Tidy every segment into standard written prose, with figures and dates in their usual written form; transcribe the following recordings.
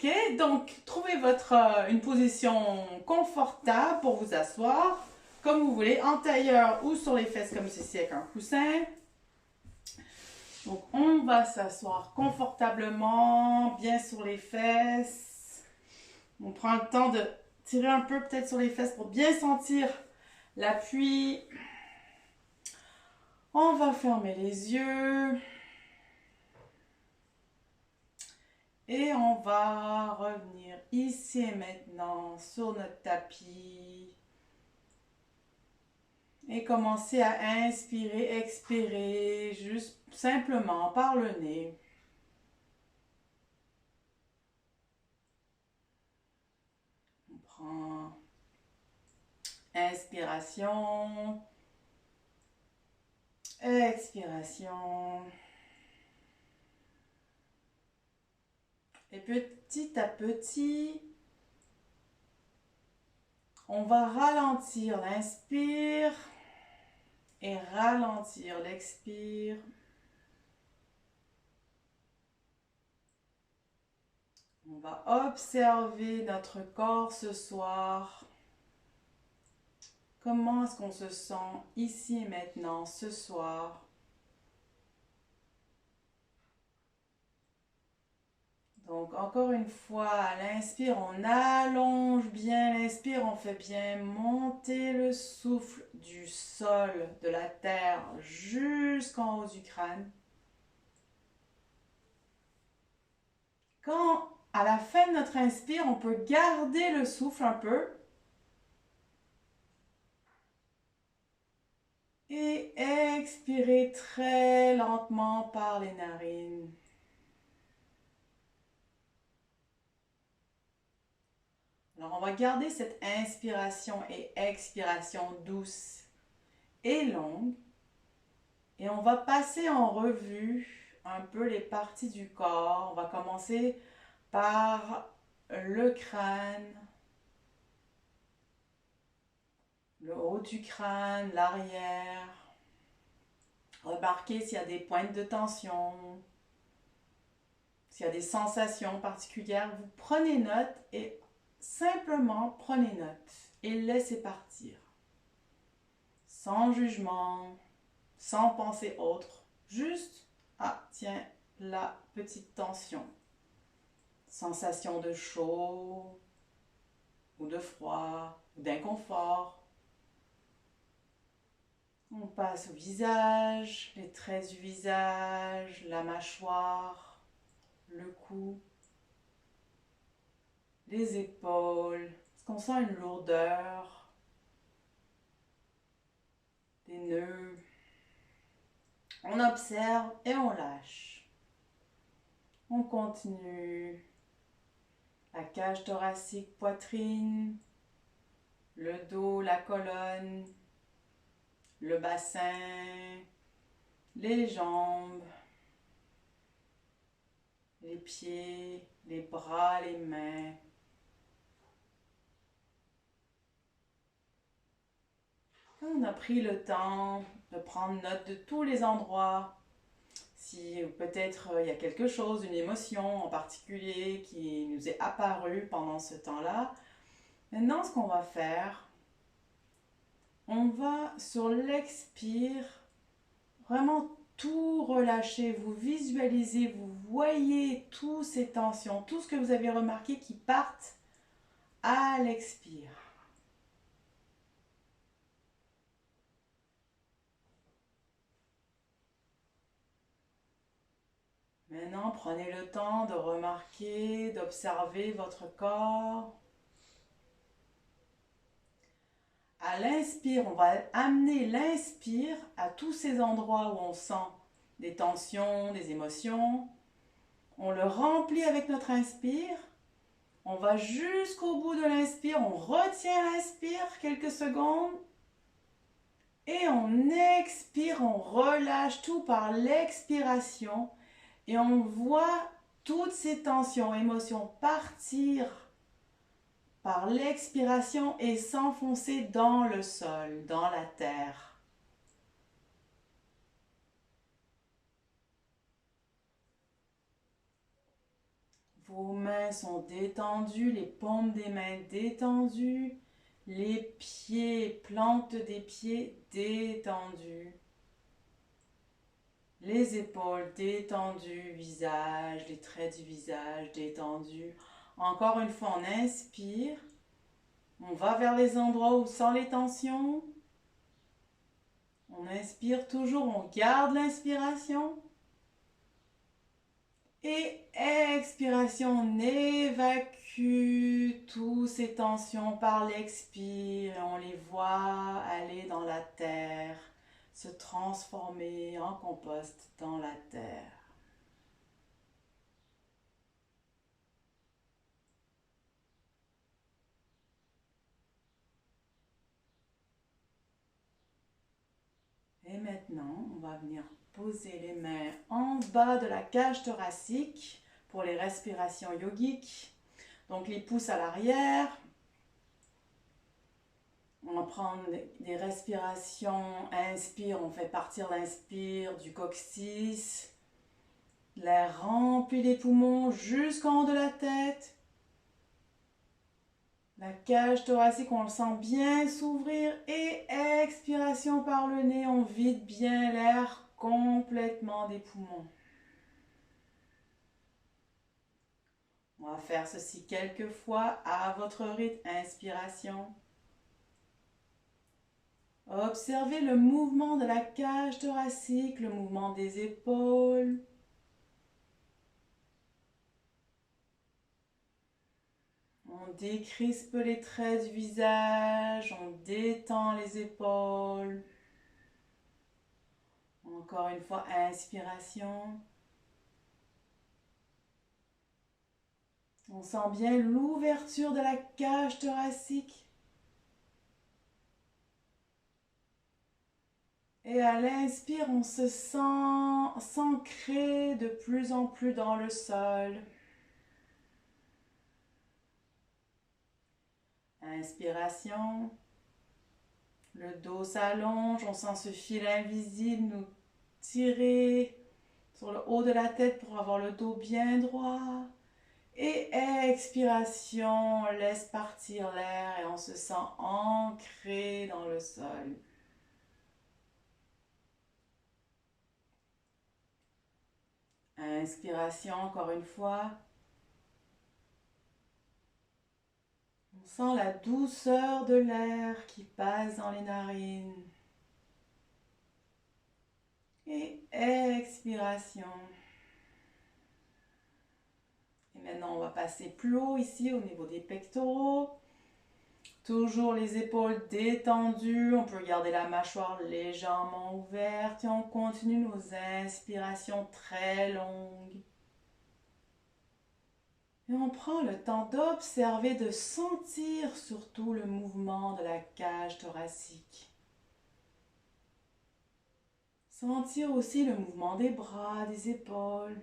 Ok, donc trouvez une position confortable pour vous asseoir, comme vous voulez, en tailleur ou sur les fesses comme ceci avec un coussin. Donc on va s'asseoir confortablement, bien sur les fesses. On prend le temps de tirer un peu peut-être sur les fesses pour bien sentir l'appui. On va fermer les yeux. Et on va revenir ici et maintenant sur notre tapis. Et commencer à inspirer, expirer, juste simplement par le nez. On prend inspiration, expiration. Et petit à petit, on va ralentir l'inspire et ralentir l'expire. On va observer notre corps ce soir. Comment est-ce qu'on se sent ici et maintenant ce soir? Donc encore une fois, à l'inspire, on allonge bien l'inspire, on fait bien monter le souffle du sol, de la terre jusqu'en haut du crâne. Quand à la fin de notre inspire, on peut garder le souffle un peu et expirer très lentement par les narines. Alors, on va garder cette inspiration et expiration douce et longue. Et on va passer en revue un peu les parties du corps. On va commencer par le crâne, le haut du crâne, l'arrière. Remarquez s'il y a des pointes de tension, s'il y a des sensations particulières. Vous prenez note et simplement prenez note et laissez partir. Sans jugement, sans pensée autre. Juste, ah tiens, la petite tension. Sensation de chaud, ou de froid, ou d'inconfort. On passe au visage, les traits du visage, la mâchoire, le cou, les épaules. Est-ce qu'on sent une lourdeur, des nœuds? On observe et on lâche. On continue. La cage thoracique, poitrine, le dos, la colonne, le bassin, les jambes, les pieds, les bras, les mains. On a pris le temps de prendre note de tous les endroits. Si peut-être il y a quelque chose, une émotion en particulier qui nous est apparue pendant ce temps-là. Maintenant, ce qu'on va faire, on va sur l'expire vraiment tout relâcher. Vous visualisez, vous voyez toutes ces tensions, tout ce que vous avez remarqué qui partent à l'expire. Maintenant, prenez le temps de remarquer, d'observer votre corps. À l'inspire, on va amener l'inspire à tous ces endroits où on sent des tensions, des émotions. On le remplit avec notre inspire. On va jusqu'au bout de l'inspire. On retient l'inspire quelques secondes. Et on expire, on relâche tout par l'expiration. Et on voit toutes ces tensions, émotions partir par l'expiration et s'enfoncer dans le sol, dans la terre. Vos mains sont détendues, les paumes des mains détendues, les pieds, plantes des pieds détendues. Les épaules détendues, visage, les traits du visage détendus. Encore une fois, on inspire. On va vers les endroits où sent les tensions. On inspire toujours, on garde l'inspiration. Et expiration, on évacue toutes ces tensions par l'expire et on les voit aller dans la terre, se transformer en compost dans la terre. Et maintenant, on va venir poser les mains en bas de la cage thoracique pour les respirations yogiques. Donc les pouces à l'arrière. On va prendre des respirations. Inspire, on fait partir l'inspire du coccyx. L'air remplit les poumons jusqu'en haut de la tête. La cage thoracique, on le sent bien s'ouvrir. Et expiration par le nez, on vide bien l'air complètement des poumons. On va faire ceci quelques fois à votre rythme. Inspiration. Observez le mouvement de la cage thoracique, le mouvement des épaules. On décrispe les traits du visage, on détend les épaules. Encore une fois, inspiration. On sent bien l'ouverture de la cage thoracique. Et à l'inspire, on se sent s'ancrer de plus en plus dans le sol. Inspiration. Le dos s'allonge, on sent ce fil invisible nous tirer sur le haut de la tête pour avoir le dos bien droit. Et expiration, on laisse partir l'air et on se sent ancré dans le sol. Inspiration, encore une fois. On sent la douceur de l'air qui passe dans les narines. Et expiration. Et maintenant, on va passer plus haut ici au niveau des pectoraux. Toujours les épaules détendues. On peut garder la mâchoire légèrement ouverte. Et on continue nos inspirations très longues. Et on prend le temps d'observer, de sentir surtout le mouvement de la cage thoracique. Sentir aussi le mouvement des bras, des épaules.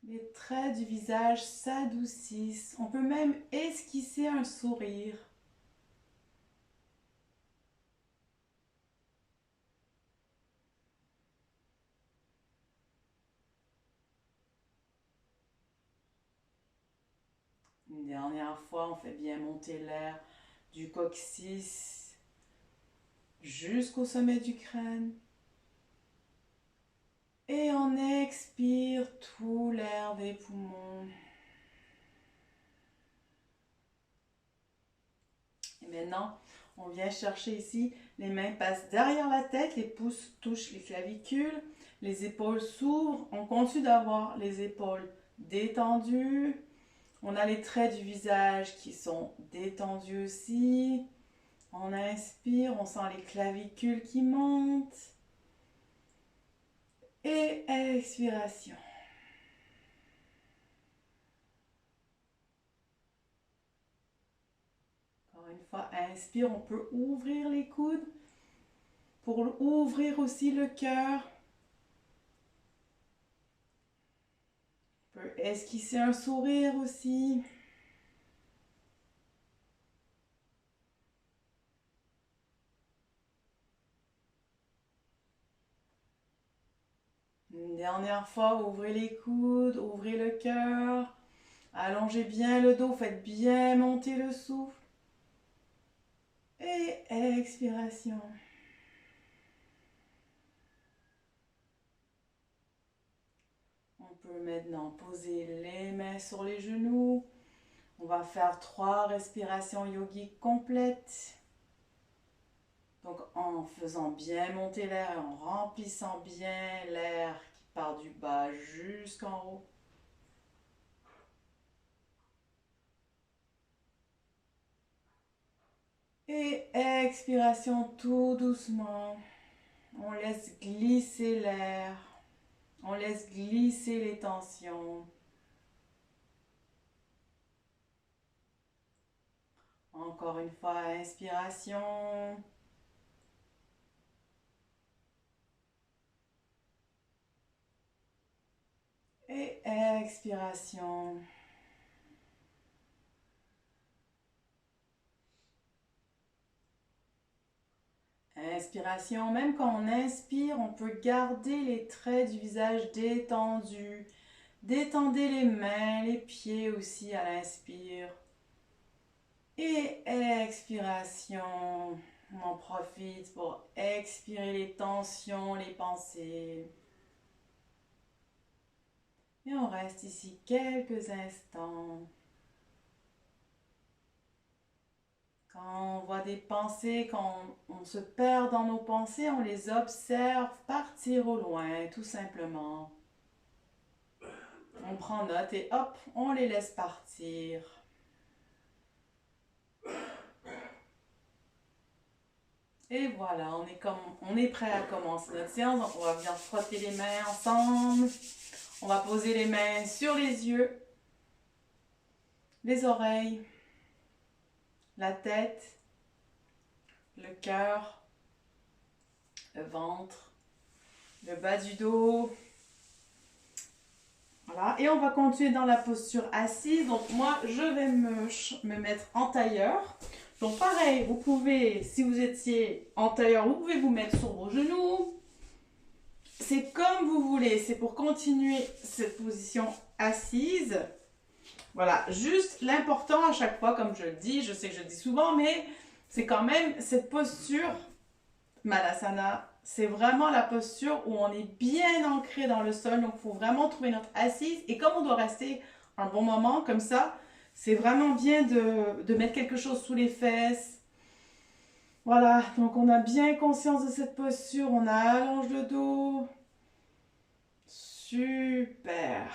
Les traits du visage s'adoucissent. On peut même esquisser un sourire. Une dernière fois, on fait bien monter l'air du coccyx jusqu'au sommet du crâne. Et on expire tout l'air des poumons. Et maintenant, on vient chercher ici, les mains passent derrière la tête, les pouces touchent les clavicules, les épaules s'ouvrent. On continue d'avoir les épaules détendues. On a les traits du visage qui sont détendus aussi. On inspire, on sent les clavicules qui montent. Et expiration. Encore une fois, inspire, on peut ouvrir les coudes pour ouvrir aussi le cœur. On peut esquisser un sourire aussi. Une dernière fois, ouvrez les coudes, ouvrez le cœur. Allongez bien le dos, faites bien monter le souffle. Et expiration. On peut maintenant poser les mains sur les genoux. On va faire 3 respirations yogiques complètes. Donc en faisant bien monter l'air et en remplissant bien l'air qui part du bas jusqu'en haut. Et expiration tout doucement. On laisse glisser l'air. On laisse glisser les tensions. Encore une fois, inspiration. Et expiration. Inspiration, même quand on inspire, on peut garder les traits du visage détendus. Détendez les mains, les pieds aussi à l'inspire. Et expiration. On en profite pour expirer les tensions, les pensées. Et on reste ici quelques instants. Quand on voit des pensées, quand on se perd dans nos pensées, on les observe partir au loin, tout simplement. On prend note et hop, on les laisse partir. Et voilà, on est prêt à commencer notre séance. Donc on va bien frotter les mains ensemble. On va poser les mains sur les yeux, les oreilles, la tête, le cœur, le ventre, le bas du dos. Voilà, et on va continuer dans la posture assise. Donc moi, je vais me mettre en tailleur. Donc pareil, vous pouvez, si vous étiez en tailleur, vous pouvez vous mettre sur vos genoux. C'est comme vous voulez, c'est pour continuer cette position assise. Voilà, juste l'important à chaque fois, comme je le dis, je sais que je le dis souvent, mais c'est quand même cette posture Malasana. C'est vraiment la posture où on est bien ancré dans le sol. Donc, il faut vraiment trouver notre assise. Et comme on doit rester un bon moment comme ça, c'est vraiment bien de mettre quelque chose sous les fesses. Voilà, donc on a bien conscience de cette posture. On allonge le dos. Super.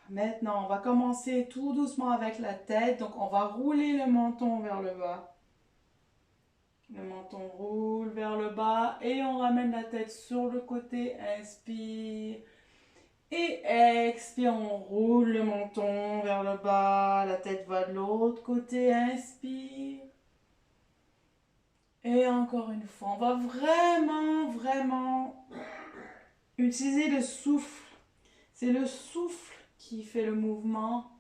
Maintenant, on va commencer tout doucement avec la tête. Donc, on va rouler le menton vers le bas. Le menton roule vers le bas et on ramène la tête sur le côté. Inspire. Et expire, on roule le menton vers le bas. La tête va de l'autre côté. Inspire. Et encore une fois, on va vraiment utiliser le souffle. C'est le souffle qui fait le mouvement.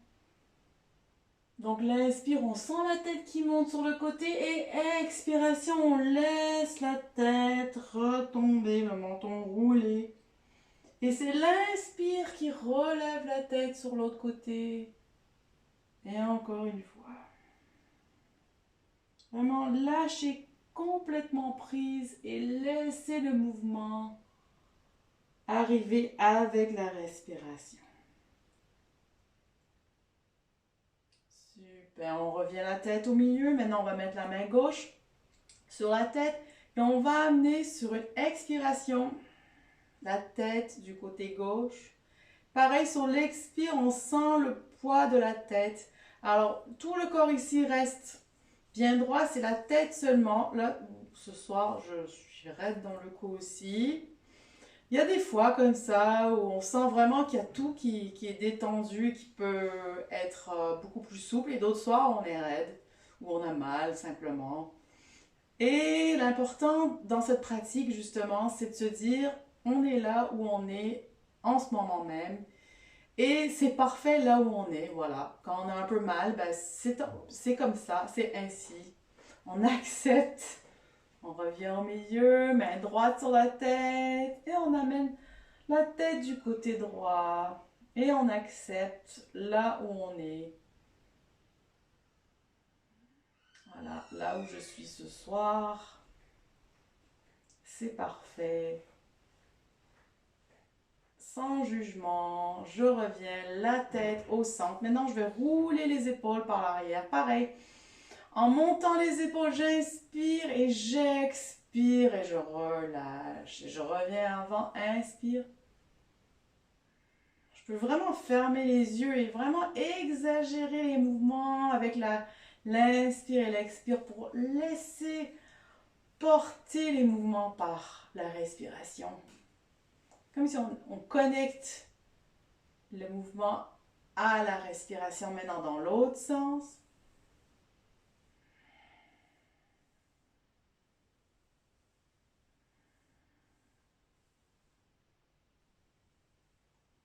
Donc l'inspire, on sent la tête qui monte sur le côté et expiration, on laisse la tête retomber, le menton rouler. Et c'est l'inspire qui relève la tête sur l'autre côté. Et encore une fois. Vraiment lâchez complètement prise et laissez le mouvement arriver avec la respiration. Super, on revient la tête au milieu. Maintenant, on va mettre la main gauche sur la tête et on va amener sur une expiration la tête du côté gauche. Pareil, sur l'expire, on sent le poids de la tête. Alors, tout le corps ici reste bien droit, c'est la tête seulement. Là, ce soir, je suis raide dans le cou aussi. Il y a des fois comme ça où on sent vraiment qu'il y a tout qui est détendu, qui peut être beaucoup plus souple. Et d'autres soirs, on est raide, ou on a mal simplement. Et l'important dans cette pratique, justement, c'est de se dire, on est là où on est en ce moment même. Et c'est parfait là où on est, voilà. Quand on a un peu mal, ben c'est comme ça, c'est ainsi. On accepte. On revient au milieu, main droite sur la tête et on amène la tête du côté droit et on accepte là où on est. Voilà, là où je suis ce soir. C'est parfait. Sans jugement, je reviens, la tête au centre. Maintenant, je vais rouler les épaules par l'arrière. Pareil, en montant les épaules, j'inspire et j'expire et je relâche. Et je reviens avant, inspire. Je peux vraiment fermer les yeux et vraiment exagérer les mouvements avec l'inspire et l'expire pour laisser porter les mouvements par la respiration. Comme si on connecte le mouvement à la respiration. Maintenant dans l'autre sens.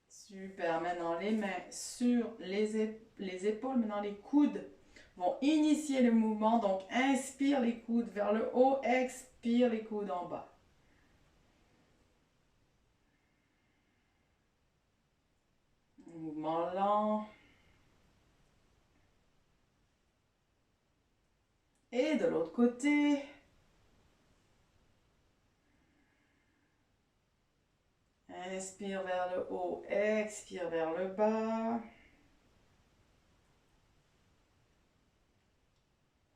Super. Maintenant les mains sur les épaules. Maintenant les coudes vont initier le mouvement. Donc inspire les coudes vers le haut. Expire les coudes en bas. Mouvement lent. Et de l'autre côté. Inspire vers le haut, expire vers le bas.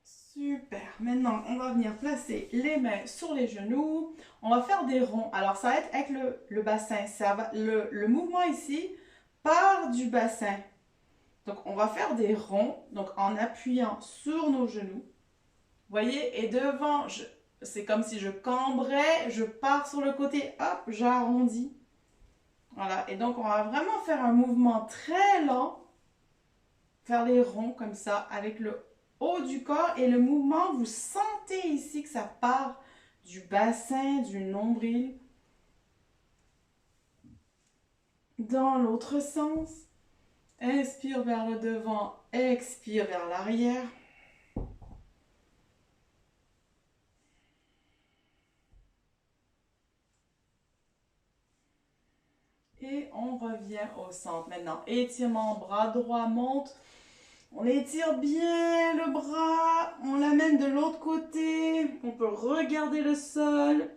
Super. Maintenant, on va venir placer les mains sur les genoux. On va faire des ronds. Alors, ça va être avec le bassin. Le mouvement ici part du bassin. Donc, on va faire des ronds. Donc, en appuyant sur nos genoux. Vous voyez? Et devant, c'est comme si je cambrais. Je pars sur le côté. Hop, j'arrondis. Voilà. Et donc, on va vraiment faire un mouvement très lent. Faire les ronds comme ça avec le haut du corps. Et le mouvement, vous sentez ici que ça part du bassin, du nombril. Dans l'autre sens. Inspire vers le devant, expire vers l'arrière. Et on revient au centre. Maintenant, étirement, bras droit monte. On étire bien le bras. On l'amène de l'autre côté. On peut regarder le sol.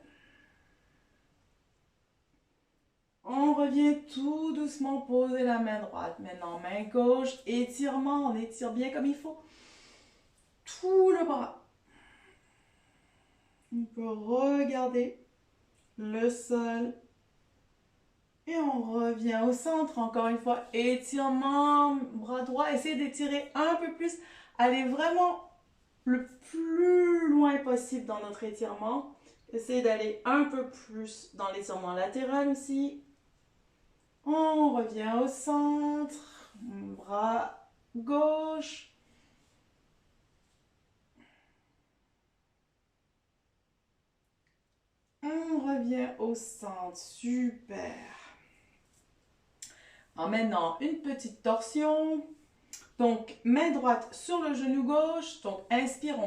On revient tout doucement poser la main droite. Maintenant, main gauche, étirement. On étire bien comme il faut. Tout le bras. On peut regarder le sol. Et on revient au centre, encore une fois, étirement, bras droit, essayez d'étirer un peu plus, allez vraiment le plus loin possible dans notre étirement, essayez d'aller un peu plus dans l'étirement latéral aussi. On revient au centre, bras gauche. On revient au centre, super. Maintenant, une petite torsion. Donc, main droite sur le genou gauche. Donc, inspire,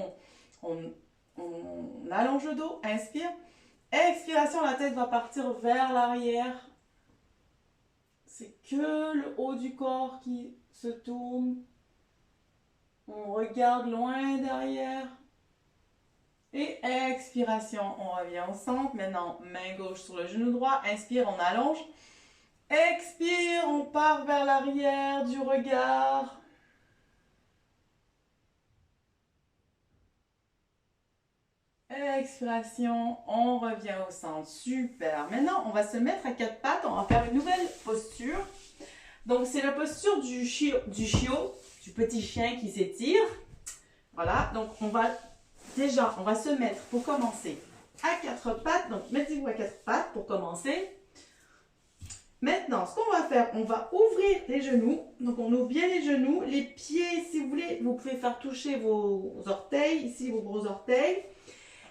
on allonge le dos. Inspire. Expiration, la tête va partir vers l'arrière. C'est que le haut du corps qui se tourne. On regarde loin derrière. Et expiration, on revient au centre. Maintenant, main gauche sur le genou droit. Inspire, on allonge. Expire, on part vers l'arrière du regard. Expiration, on revient au centre. Super. Maintenant, on va se mettre à quatre pattes. On va faire une nouvelle posture. Donc, c'est la posture du du petit chien qui s'étire. Voilà. Donc, on va se mettre, pour commencer, à quatre pattes. Donc, mettez-vous à quatre pattes pour commencer. Maintenant, ce qu'on va faire, on va ouvrir les genoux. Donc, on ouvre bien les genoux. Les pieds, si vous voulez, vous pouvez faire toucher vos orteils, ici, vos gros orteils.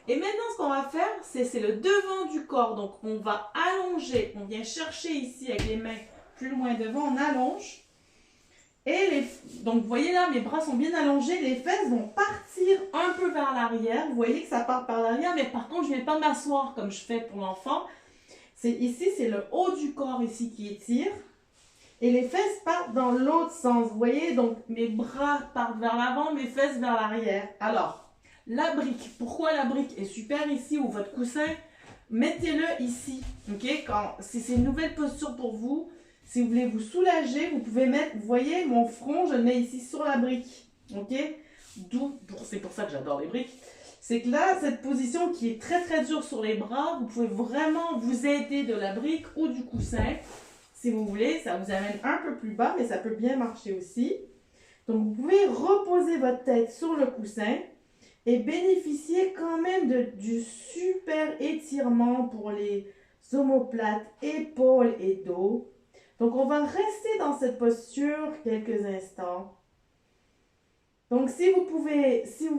Et maintenant, ce qu'on va faire, c'est le devant du corps. Donc, on va allonger. On vient chercher ici avec les mains plus loin devant. On allonge. Donc, vous voyez là, mes bras sont bien allongés. Les fesses vont partir un peu vers l'arrière. Vous voyez que ça part par l'arrière. Mais par contre, je ne viens pas m'asseoir comme je fais pour l'enfant. Ici, c'est le haut du corps ici qui étire. Et les fesses partent dans l'autre sens. Vous voyez, donc mes bras partent vers l'avant, mes fesses vers l'arrière. Alors, la brique. Pourquoi la brique est super ici ou votre coussin? Mettez-le ici. Ok? Si c'est une nouvelle posture pour vous, si vous voulez vous soulager, vous pouvez mettre, vous voyez, mon front, je le mets ici sur la brique. Ok? C'est pour ça que j'adore les briques. C'est que là, cette position qui est très très dure sur les bras, vous pouvez vraiment vous aider de la brique ou du coussin. Si vous voulez, ça vous amène un peu plus bas, mais ça peut bien marcher aussi. Donc, vous pouvez reposer votre tête sur le coussin et bénéficier quand même du super étirement pour les omoplates, épaules et dos. Donc, on va rester dans cette posture quelques instants. Donc, si vous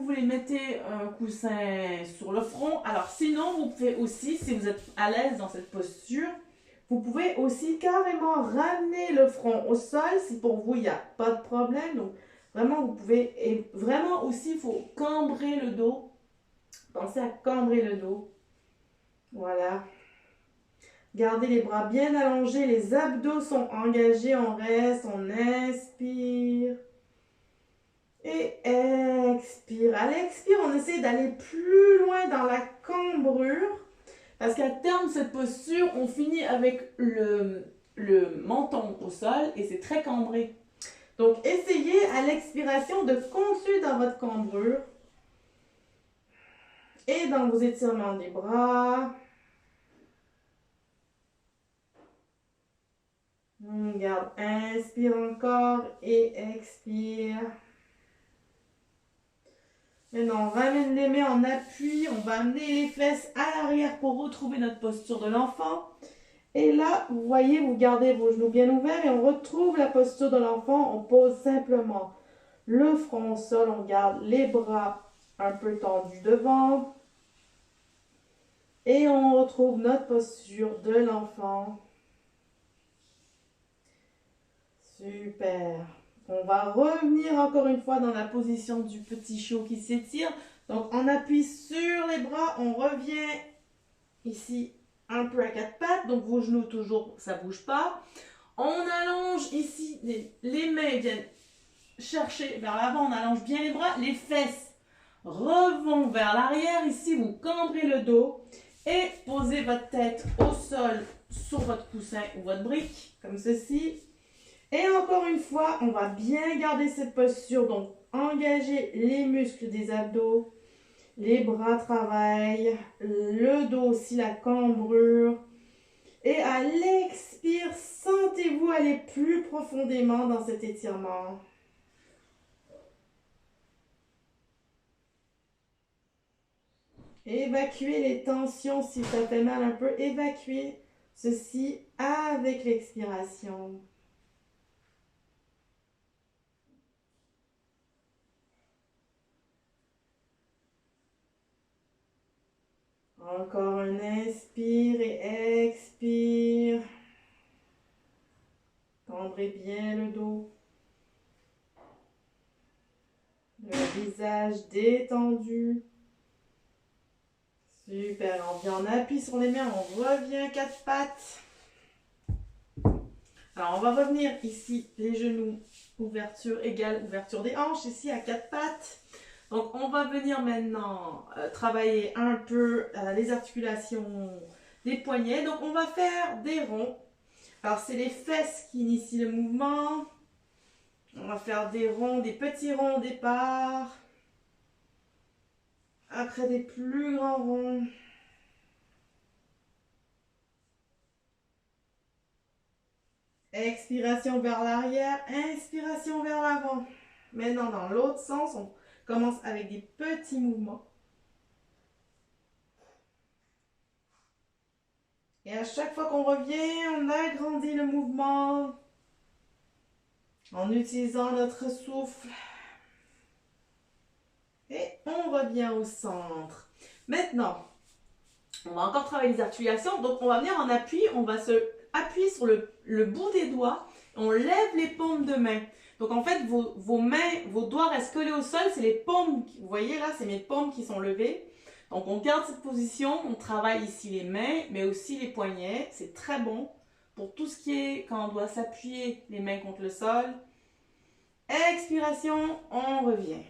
voulez mettre un coussin sur le front, alors sinon, vous pouvez aussi, si vous êtes à l'aise dans cette posture, vous pouvez aussi carrément ramener le front au sol si pour vous, il n'y a pas de problème. Donc, vraiment, vous pouvez, et vraiment aussi, il faut cambrer le dos. Pensez à cambrer le dos. Voilà. Gardez les bras bien allongés, les abdos sont engagés, on reste, on inspire. Et expire. À l'expire, on essaie d'aller plus loin dans la cambrure. Parce qu'à terme, cette posture, on finit avec le menton au sol et c'est très cambré. Donc, essayez à l'expiration de continuer dans votre cambrure et dans vos étirements des bras. On garde, inspire encore et expire. Maintenant, on ramène les mains en appui, on va amener les fesses à l'arrière pour retrouver notre posture de l'enfant. Et là, vous voyez, vous gardez vos genoux bien ouverts et on retrouve la posture de l'enfant. On pose simplement le front au sol, on garde les bras un peu tendus devant. Et on retrouve notre posture de l'enfant. Super. On va revenir encore une fois dans la position du petit chiot qui s'étire. Donc, on appuie sur les bras, on revient ici un peu à quatre pattes. Donc, vos genoux toujours, ça ne bouge pas. On allonge ici, les mains viennent chercher vers l'avant, on allonge bien les bras. Les fesses revont vers l'arrière. Ici, vous cambrez le dos et posez votre tête au sol sur votre coussin ou votre brique, comme ceci. Et encore une fois, on va bien garder cette posture. Donc, engager les muscles des abdos. Les bras travaillent. Le dos aussi, la cambrure. Et à l'expire, sentez-vous aller plus profondément dans cet étirement. Évacuez les tensions si ça fait mal un peu. Évacuez ceci avec l'expiration. Encore un inspire et expire. Cambrez bien le dos. Le visage détendu. Super, on vient en appui sur les mains, on revient quatre pattes. Alors, on va revenir ici, les genoux, ouverture égale ouverture des hanches, ici à quatre pattes. Donc, on va venir maintenant travailler un peu les articulations des poignets. Donc, on va faire des ronds. Alors, c'est les fesses qui initient le mouvement. On va faire des ronds, des petits ronds au départ. Après, des plus grands ronds. Expiration vers l'arrière, inspiration vers l'avant. Maintenant, dans l'autre sens, on commence avec des petits mouvements. Et à chaque fois qu'on revient, on agrandit le mouvement en utilisant notre souffle. Et on revient au centre. Maintenant, on va encore travailler les articulations. Donc, on va venir en appui. On va se appuyer sur le bout des doigts. On lève les paumes de main. Donc, en fait, vos mains, vos doigts restent collés au sol. C'est les paumes. Vous voyez là, c'est mes paumes qui sont levées. Donc on garde cette position, on travaille ici les mains, mais aussi les poignets. C'est très bon pour tout ce qui est quand on doit s'appuyer les mains contre le sol. Expiration, on revient.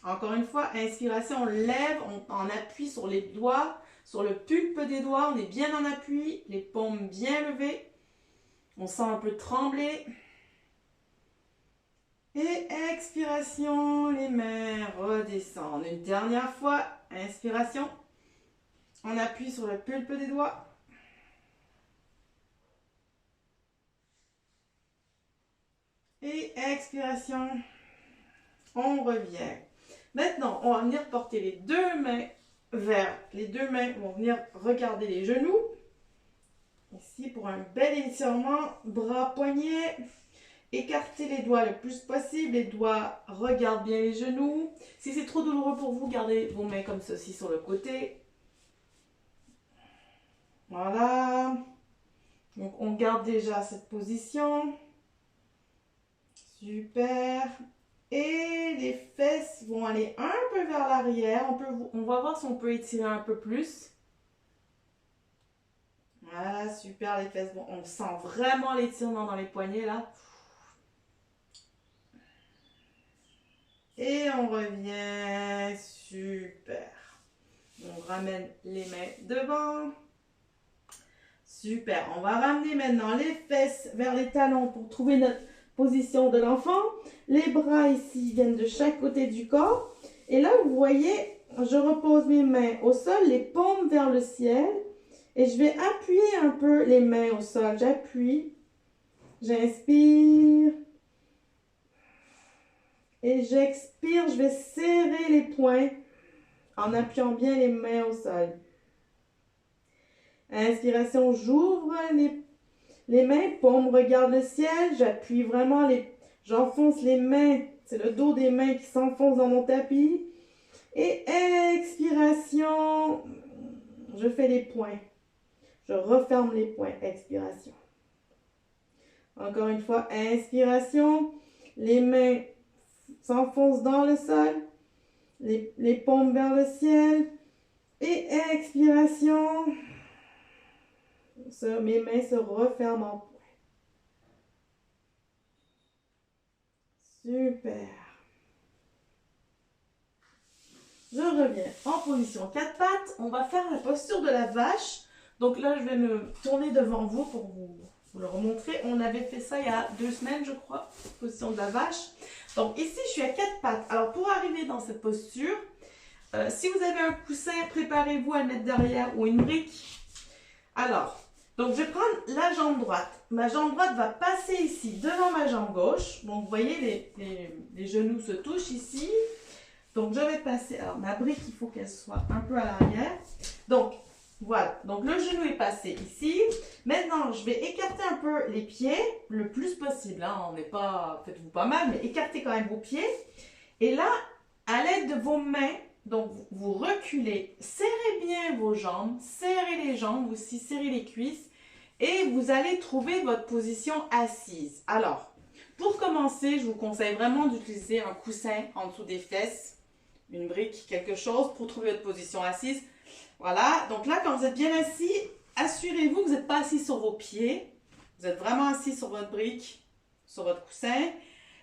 Encore une fois, inspiration, on lève, on appuie sur les doigts, sur le pulpe des doigts, on est bien en appui, les paumes bien levées. On sent un peu trembler. Et expiration, les mains redescendent. Une dernière fois, inspiration. On appuie sur le pulpe des doigts. Et expiration, on revient. Maintenant, on va venir porter les deux mains vers les deux mains. On va venir regarder les genoux. Ici, pour un bel étirement, bras, poignets. Écartez les doigts le plus possible. Les doigts regardent bien les genoux. Si c'est trop douloureux pour vous, gardez vos mains comme ceci sur le côté. Voilà. Donc, on garde déjà cette position. Super. Et les fesses vont aller un peu vers l'arrière. On va voir si on peut étirer un peu plus. Voilà, super les fesses. Bon, on sent vraiment l'étirement dans les poignets là. Et on revient. Super. On ramène les mains devant. Super. On va ramener maintenant les fesses vers les talons pour trouver notre position de l'enfant. Les bras ici viennent de chaque côté du corps. Et là, vous voyez, je repose mes mains au sol, les paumes vers le ciel. Et je vais appuyer un peu les mains au sol. J'appuie. J'inspire. Et j'expire. Je vais serrer les poings en appuyant bien les mains au sol. Inspiration, j'ouvre les mains, paumes regardent le ciel. J'appuie vraiment j'enfonce les mains. C'est le dos des mains qui s'enfonce dans mon tapis. Et expiration, je fais les poings. Je referme les poings. Expiration. Encore une fois, inspiration. Les mains s'enfoncent dans le sol. Les paumes vers le ciel. Et expiration. Mes mains se referment en poing. Super. Je reviens en position 4 pattes. On va faire la posture de la vache. Donc là, je vais me tourner devant vous pour vous le remontrer. On avait fait ça il y a 2 semaines, je crois. Position de la vache. Donc ici, je suis à 4 pattes. Alors pour arriver dans cette posture, si vous avez un coussin, préparez-vous à le mettre derrière ou une brique. Alors, donc je vais prendre la jambe droite. Ma jambe droite va passer ici devant ma jambe gauche. Donc vous voyez, les genoux se touchent ici. Donc je vais passer, alors ma brique, il faut qu'elle soit un peu à l'arrière. Donc voilà, donc le genou est passé ici. Maintenant, je vais écarter un peu les pieds le plus possible. Hein. On n'est pas, faites-vous pas mal, mais écartez quand même vos pieds. Et là, à l'aide de vos mains, donc vous reculez, serrez bien vos jambes, serrez les jambes aussi, serrez les cuisses. Et vous allez trouver votre position assise. Alors, pour commencer, je vous conseille vraiment d'utiliser un coussin en dessous des fesses, une brique, quelque chose pour trouver votre position assise. Voilà, donc là, quand vous êtes bien assis, assurez-vous que vous n'êtes pas assis sur vos pieds. Vous êtes vraiment assis sur votre brique, sur votre coussin.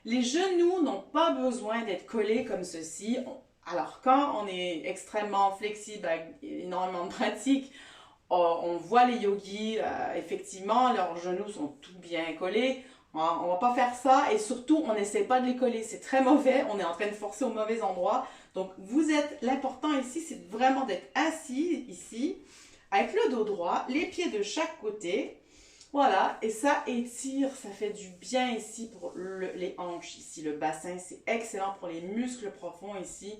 Les genoux n'ont pas besoin d'être collés comme ceci. Alors, quand on est extrêmement flexible, avec énormément de pratique, on voit les yogis, effectivement, leurs genoux sont tout bien collés. On ne va pas faire ça et surtout, on n'essaie pas de les coller. C'est très mauvais, on est en train de forcer au mauvais endroit. Donc, l'important ici, c'est vraiment d'être assis ici, avec le dos droit, les pieds de chaque côté. Voilà, et ça étire, ça fait du bien ici pour les hanches, ici le bassin, c'est excellent pour les muscles profonds ici,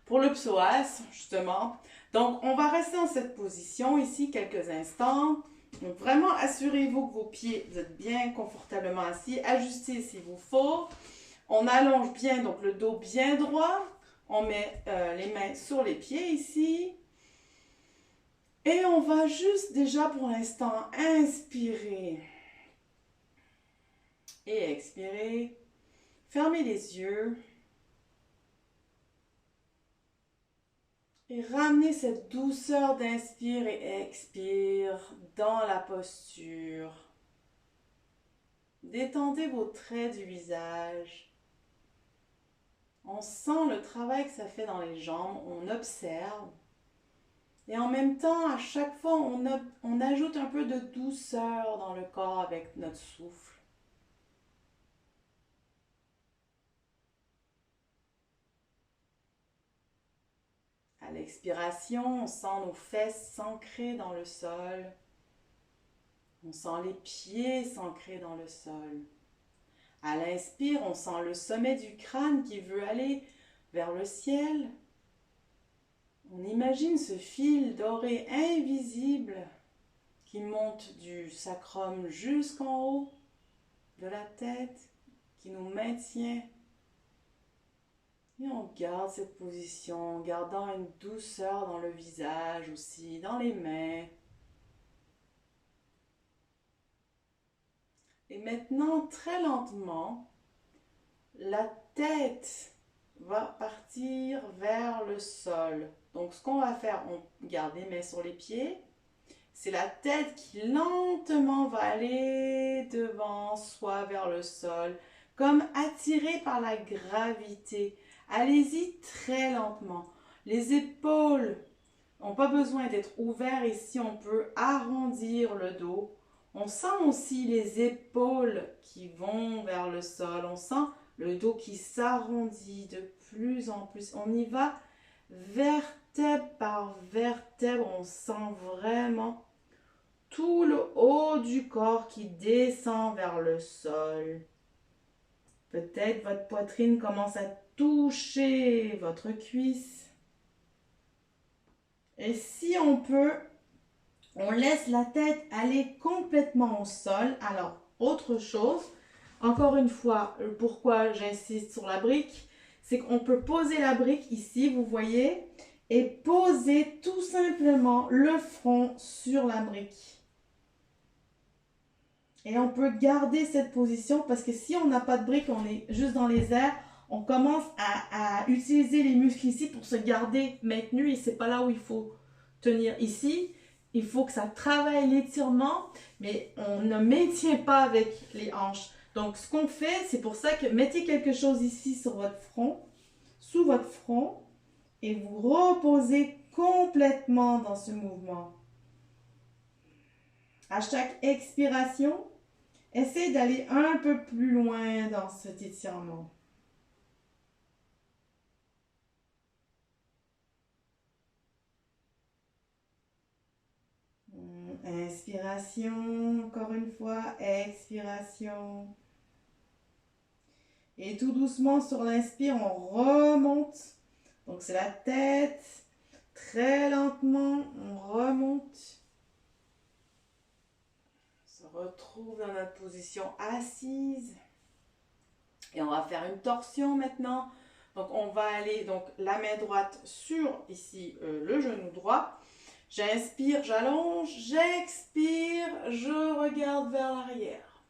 pour le psoas justement. Donc on va rester dans cette position ici quelques instants. Donc vraiment assurez-vous que vos pieds, vous êtes bien confortablement assis, ajustez s'il vous faut. On allonge bien, donc le dos bien droit, on met les mains sur les pieds ici. Et on va juste déjà pour l'instant inspirer et expirer. Fermez les yeux. Et ramenez cette douceur d'inspire et expire dans la posture. Détendez vos traits du visage. On sent le travail que ça fait dans les jambes, on observe. Et en même temps, à chaque fois, on ajoute un peu de douceur dans le corps avec notre souffle. À l'expiration, on sent nos fesses s'ancrer dans le sol. On sent les pieds s'ancrer dans le sol. À l'inspire, on sent le sommet du crâne qui veut aller vers le ciel. On imagine ce fil doré invisible qui monte du sacrum jusqu'en haut de la tête, qui nous maintient. Et on garde cette position, en gardant une douceur dans le visage aussi, dans les mains. Et maintenant, très lentement, la tête va partir vers le sol. Donc, ce qu'on va faire, on garde les mains sur les pieds. C'est la tête qui lentement va aller devant, soit vers le sol, comme attirée par la gravité. Allez-y très lentement. Les épaules n'ont pas besoin d'être ouvertes ici. On peut arrondir le dos. On sent aussi les épaules qui vont vers le sol. On sent le dos qui s'arrondit de plus en plus. On y va vertèbre par vertèbre. On sent vraiment tout le haut du corps qui descend vers le sol. Peut-être votre poitrine commence à toucher votre cuisse. Et si on peut, on laisse la tête aller complètement au sol. Alors, autre chose, encore une fois, pourquoi j'insiste sur la brique, c'est qu'on peut poser la brique ici, vous voyez, et poser tout simplement le front sur la brique. Et on peut garder cette position parce que si on n'a pas de brique, on est juste dans les airs, on commence à utiliser les muscles ici pour se garder maintenu et c'est pas là où il faut tenir ici. Il faut que ça travaille l'étirement, mais on ne maintient pas avec les hanches. Donc, ce qu'on fait, c'est pour ça que mettez quelque chose ici sur votre front, sous votre front, et vous reposez complètement dans ce mouvement. À chaque expiration, essayez d'aller un peu plus loin dans cet étirement. Inspiration, encore une fois, expiration. Et tout doucement sur l'inspire, on remonte. Donc c'est la tête. Très lentement, on remonte. On se retrouve dans notre position assise. Et on va faire une torsion maintenant. Donc on va aller, donc la main droite sur ici le genou droit. J'inspire, j'allonge, j'expire, je regarde vers l'arrière.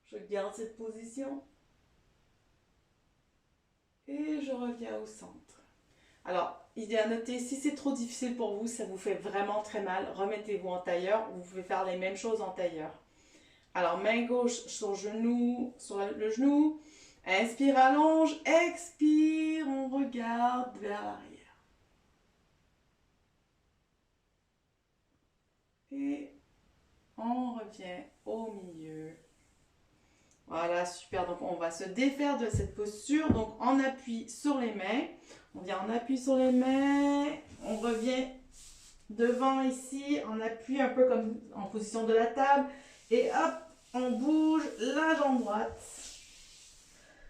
Je garde cette position. Et je reviens au centre. Alors, il est à noter, si c'est trop difficile pour vous, ça vous fait vraiment très mal, remettez-vous en tailleur. Vous pouvez faire les mêmes choses en tailleur. Alors, main gauche sur le genou. Inspire, allonge, expire, on regarde vers l'arrière. Et on revient au milieu. Voilà, super. Donc, on va se défaire de cette posture. Donc, on appuie sur les mains. On vient en appui sur les mains. On revient devant ici. On appuie un peu comme en position de la table. Et hop, on bouge la jambe droite.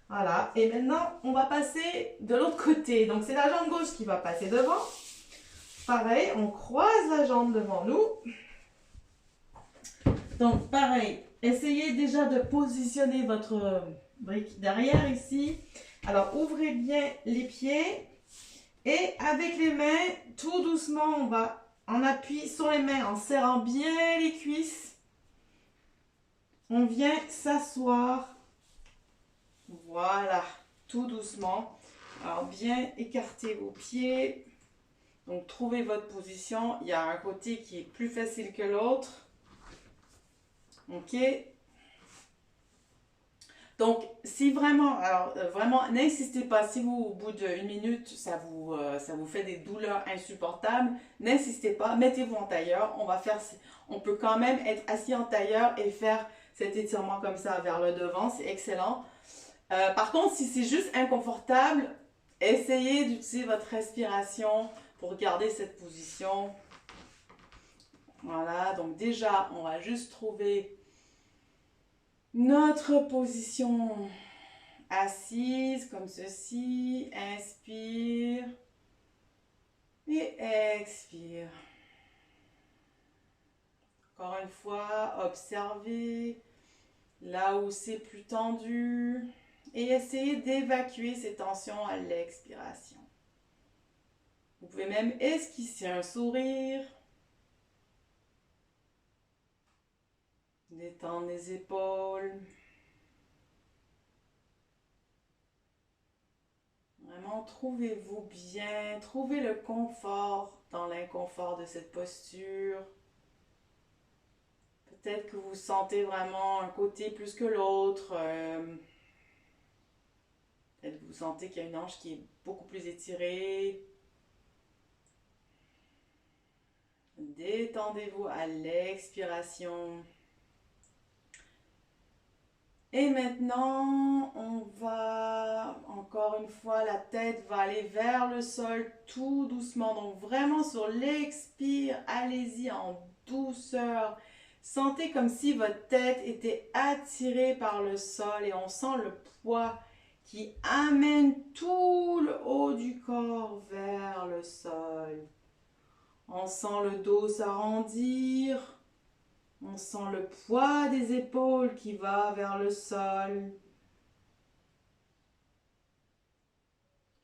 Voilà. Et maintenant, on va passer de l'autre côté. Donc, c'est la jambe gauche qui va passer devant. Pareil, on croise la jambe devant nous. Donc, pareil, essayez déjà de positionner votre brique derrière ici. Alors, ouvrez bien les pieds. Et avec les mains, tout doucement, on va en appui sur les mains, en serrant bien les cuisses. On vient s'asseoir. Voilà, tout doucement. Alors, bien écarter vos pieds. Donc, trouvez votre position. Il y a un côté qui est plus facile que l'autre. OK? Donc, si vraiment, alors vraiment, n'insistez pas. Si vous, au bout d'une minute, ça vous fait des douleurs insupportables, n'insistez pas. Mettez-vous en tailleur. On peut quand même être assis en tailleur et faire cet étirement comme ça vers le devant. C'est excellent. Par contre, si c'est juste inconfortable, essayez d'utiliser votre respiration pour garder cette position. Voilà, donc déjà, on va juste trouver notre position assise comme ceci. Inspire et expire. Encore une fois, observez là où c'est plus tendu et essayez d'évacuer ces tensions à l'expiration. Vous pouvez même esquisser un sourire. Détendre les épaules. Vraiment, trouvez-vous bien. Trouvez le confort dans l'inconfort de cette posture. Peut-être que vous sentez vraiment un côté plus que l'autre. Peut-être que vous sentez qu'il y a une hanche qui est beaucoup plus étirée. Détendez-vous à l'expiration. Et maintenant, on va, encore une fois, la tête va aller vers le sol tout doucement. Donc vraiment sur l'expire, allez-y en douceur. Sentez comme si votre tête était attirée par le sol et on sent le poids qui amène tout le haut du corps vers le sol. On sent le dos s'arrondir. On sent le poids des épaules qui va vers le sol.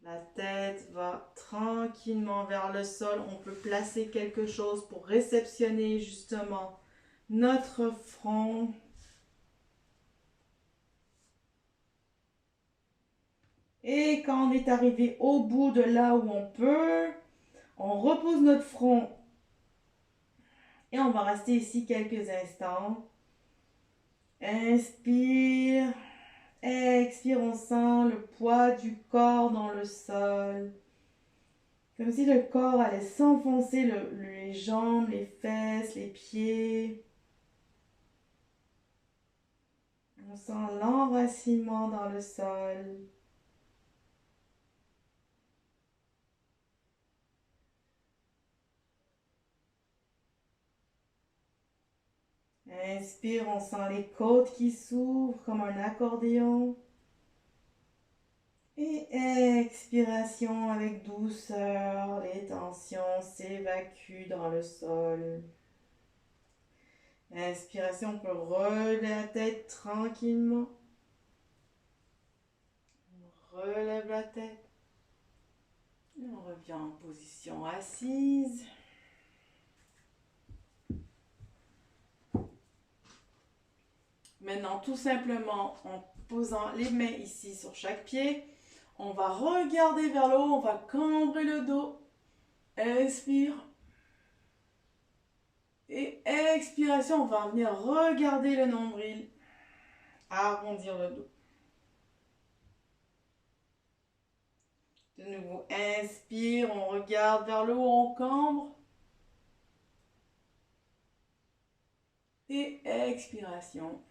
La tête va tranquillement vers le sol. On peut placer quelque chose pour réceptionner justement notre front. Et quand on est arrivé au bout de là où on peut, on repose notre front. Et on va rester ici quelques instants. Inspire. Expire, on sent le poids du corps dans le sol. Comme si le corps allait s'enfoncer, les jambes, les fesses, les pieds. On sent l'enracinement dans le sol. Inspire, on sent les côtes qui s'ouvrent comme un accordéon. Et expiration avec douceur, les tensions s'évacuent dans le sol. Inspiration, on peut relever la tête tranquillement. On relève la tête. Et on revient en position assise. Maintenant, tout simplement, en posant les mains ici sur chaque pied, on va regarder vers le haut, on va cambrer le dos. Inspire. Et expiration, on va venir regarder le nombril. Arrondir le dos. De nouveau, inspire, on regarde vers le haut, on cambre. Et expiration.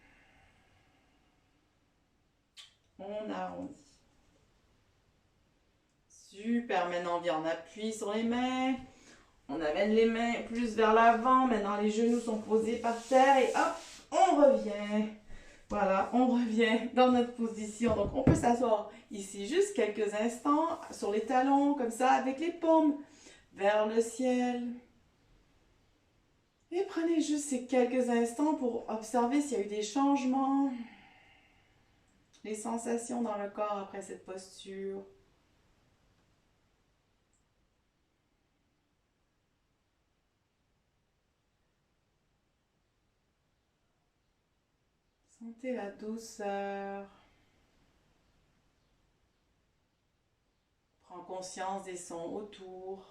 On arrondit. Super, maintenant on vient, on appuie sur les mains. On amène les mains plus vers l'avant. Maintenant les genoux sont posés par terre et hop, on revient. Voilà, on revient dans notre position. Donc on peut s'asseoir ici juste quelques instants sur les talons comme ça avec les paumes vers le ciel. Et prenez juste ces quelques instants pour observer s'il y a eu des changements, les sensations dans le corps après cette posture. Sentez la douceur. conscience des sons autour.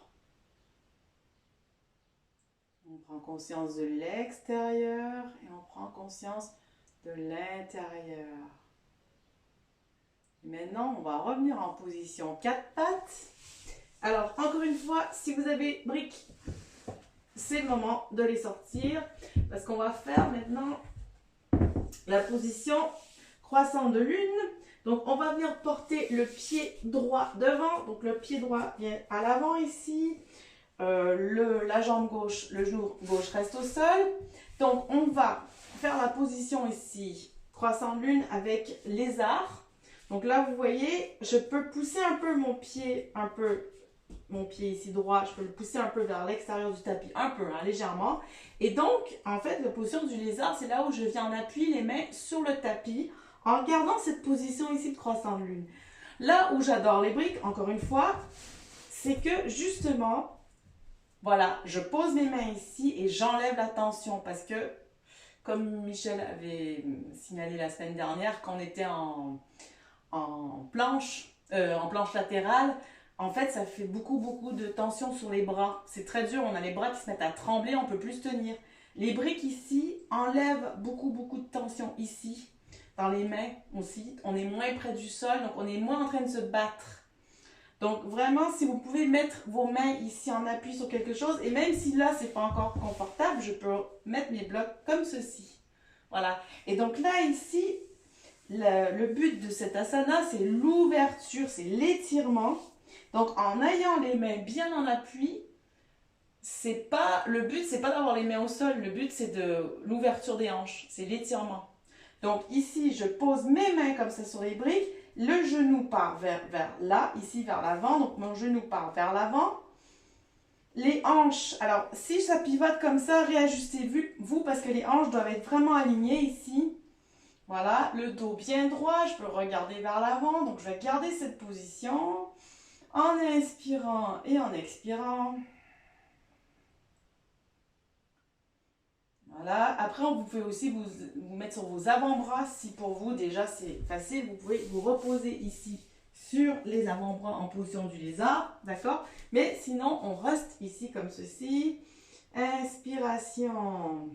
On prend conscience de l'extérieur et on prend conscience de l'intérieur. Maintenant, on va revenir en position 4 pattes. Alors, encore une fois, si vous avez briques, c'est le moment de les sortir parce qu'on va faire maintenant la position croissant de lune. Donc, on va venir porter le pied droit devant. Donc, le pied droit vient à l'avant ici. La jambe gauche, le genou gauche reste au sol. Donc, on va faire la position ici, croissant de lune avec lézard. Donc là, vous voyez, je peux pousser un peu mon pied ici droit, je peux le pousser un peu vers l'extérieur du tapis, un peu, hein, légèrement. Et donc, en fait, la position du lézard, c'est là où je viens en appui les mains sur le tapis, en gardant cette position ici de croissant de lune. Là où j'adore les briques, encore une fois, c'est que justement, voilà, je pose mes mains ici et j'enlève la tension parce que, comme Michel avait signalé la semaine dernière, quand on était en planche latérale, en fait, ça fait beaucoup de tension sur les bras. C'est très dur, on a les bras qui se mettent à trembler, on ne peut plus se tenir. Les briques ici enlèvent beaucoup de tension ici, dans les mains aussi. On est moins près du sol, donc on est moins en train de se battre. Donc vraiment, si vous pouvez mettre vos mains ici en appui sur quelque chose, et même si là, c'est pas encore confortable, je peux mettre mes blocs comme ceci. Voilà. Et donc là, ici, le but de cet asana, c'est l'ouverture, c'est l'étirement. Donc, en ayant les mains bien en appui, le but, c'est pas d'avoir les mains au sol. Le but, c'est de l'ouverture des hanches, c'est l'étirement. Donc, ici, je pose mes mains comme ça sur les briques. Le genou part vers là, ici, vers l'avant. Donc, mon genou part vers l'avant. Les hanches, alors, si ça pivote comme ça, réajustez-vous parce que les hanches doivent être vraiment alignées ici. Voilà, le dos bien droit, je peux regarder vers l'avant, donc je vais garder cette position en inspirant et en expirant. Voilà, après vous pouvez aussi vous mettre sur vos avant-bras si pour vous déjà c'est facile, vous pouvez vous reposer ici sur les avant-bras en position du lézard, d'accord? Mais sinon on reste ici comme ceci, inspiration,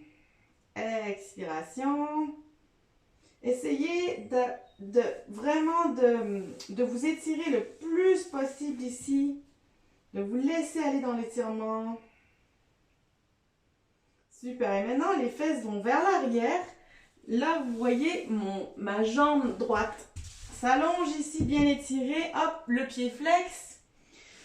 expiration. Essayez vraiment de vous étirer le plus possible ici, de vous laisser aller dans l'étirement. Super, et maintenant les fesses vont vers l'arrière. Là, vous voyez ma jambe droite s'allonge ici, bien étirée. Hop, le pied flex.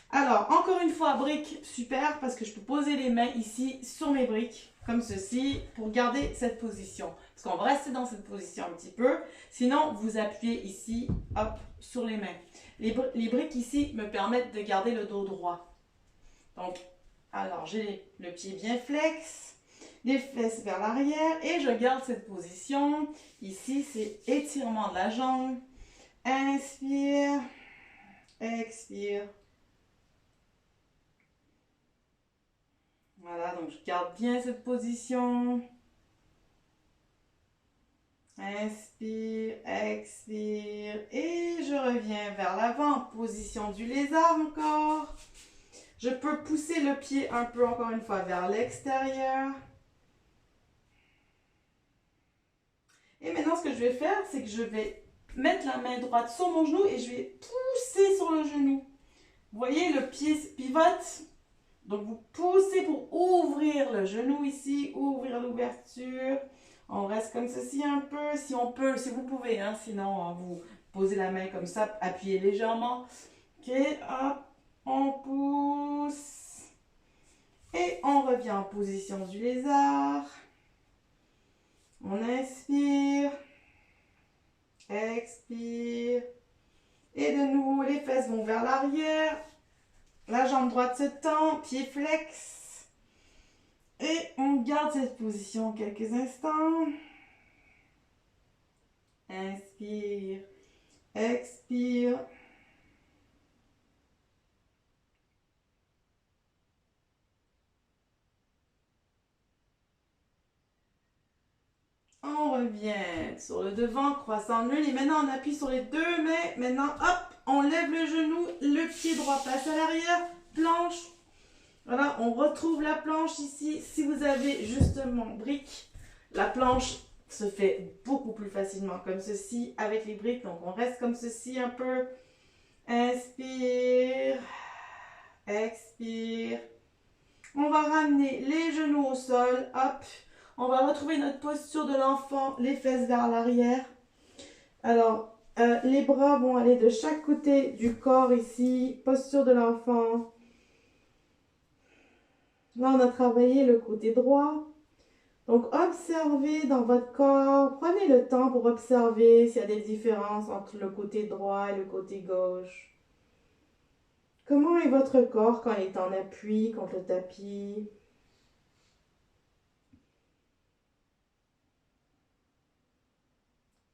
Alors, encore une fois, brique, super, parce que je peux poser les mains ici sur mes briques, comme ceci, pour garder cette position. Parce qu'on va rester dans cette position un petit peu. Sinon, vous appuyez ici, hop, sur les mains. Les briques ici me permettent de garder le dos droit. Donc, alors, j'ai le pied bien flex, les fesses vers l'arrière et je garde cette position. Ici, c'est étirement de la jambe. Inspire, expire. Voilà, donc je garde bien cette position. Inspire, expire et je reviens vers l'avant, position du lézard encore. Je peux pousser le pied un peu encore une fois vers l'extérieur. Et maintenant ce que je vais faire, c'est que je vais mettre la main droite sur mon genou et je vais pousser sur le genou. Vous voyez, le pied pivote. Donc vous poussez pour ouvrir le genou ici, ouvrir l'ouverture. On reste comme ceci un peu, si on peut, si vous pouvez, hein, sinon vous posez la main comme ça, appuyez légèrement. Ok, hop, on pousse. Et on revient en position du lézard. On inspire, expire. Et de nouveau, les fesses vont vers l'arrière. La jambe droite se tend, pied flex. Et on garde cette position quelques instants. Inspire, expire. On revient sur le devant, croissant de lune. Et maintenant, on appuie sur les deux mains. Maintenant, hop, on lève le genou, le pied droit passe à l'arrière, planche. Voilà, on retrouve la planche ici. Si vous avez justement briques, la planche se fait beaucoup plus facilement comme ceci avec les briques. Donc, on reste comme ceci un peu. Inspire, expire. On va ramener les genoux au sol. Hop, on va retrouver notre posture de l'enfant, les fesses vers l'arrière. Alors, les bras vont aller de chaque côté du corps ici. Posture de l'enfant. Là, on a travaillé le côté droit. Donc, observez dans votre corps. Prenez le temps pour observer s'il y a des différences entre le côté droit et le côté gauche. Comment est votre corps quand il est en appui contre le tapis?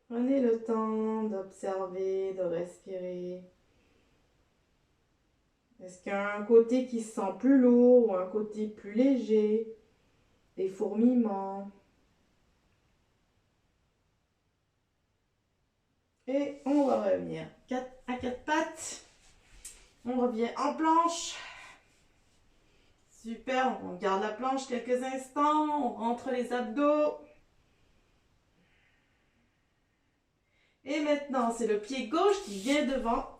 Prenez le temps d'observer, de respirer. Est-ce qu'il y a un côté qui se sent plus lourd ou un côté plus léger? Des fourmillements. Et on va revenir à quatre pattes. On revient en planche. Super, on garde la planche quelques instants. On rentre les abdos. Et maintenant, c'est le pied gauche qui vient devant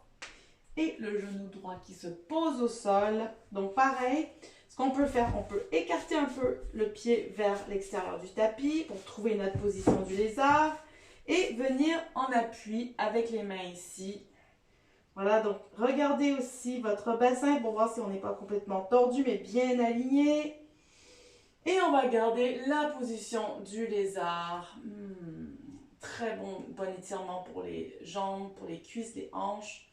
et le genou droit qui se pose au sol. Donc pareil, ce qu'on peut faire, on peut écarter un peu le pied vers l'extérieur du tapis pour trouver notre position du lézard et venir en appui avec les mains ici. Voilà, donc regardez aussi votre bassin pour voir si on n'est pas complètement tordu mais bien aligné. Et on va garder la position du lézard. Très bon étirement pour les jambes, pour les cuisses, les hanches.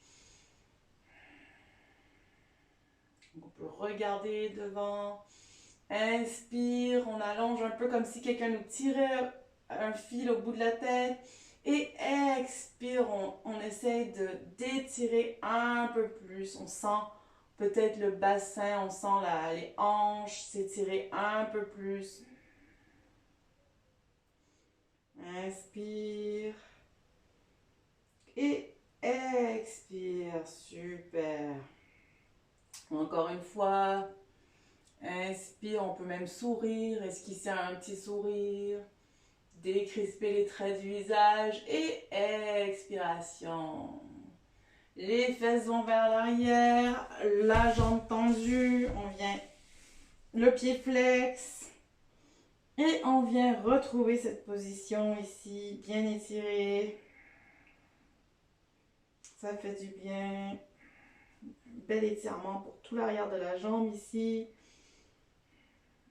On peut regarder devant. Inspire, on allonge un peu comme si quelqu'un nous tirait un fil au bout de la tête. Et expire, on essaye d'étirer un peu plus. On sent peut-être le bassin, on sent les hanches s'étirer un peu plus. Inspire. Et expire. Super. Encore une fois. Inspire, on peut même sourire, esquisser un petit sourire. Décrisper les traits du visage. Et expiration. Les fesses vont vers l'arrière. La jambe tendue. On vient le pied flex. Et on vient retrouver cette position ici, bien étirée. Ça fait du bien. Bel étirement pour tout l'arrière de la jambe ici.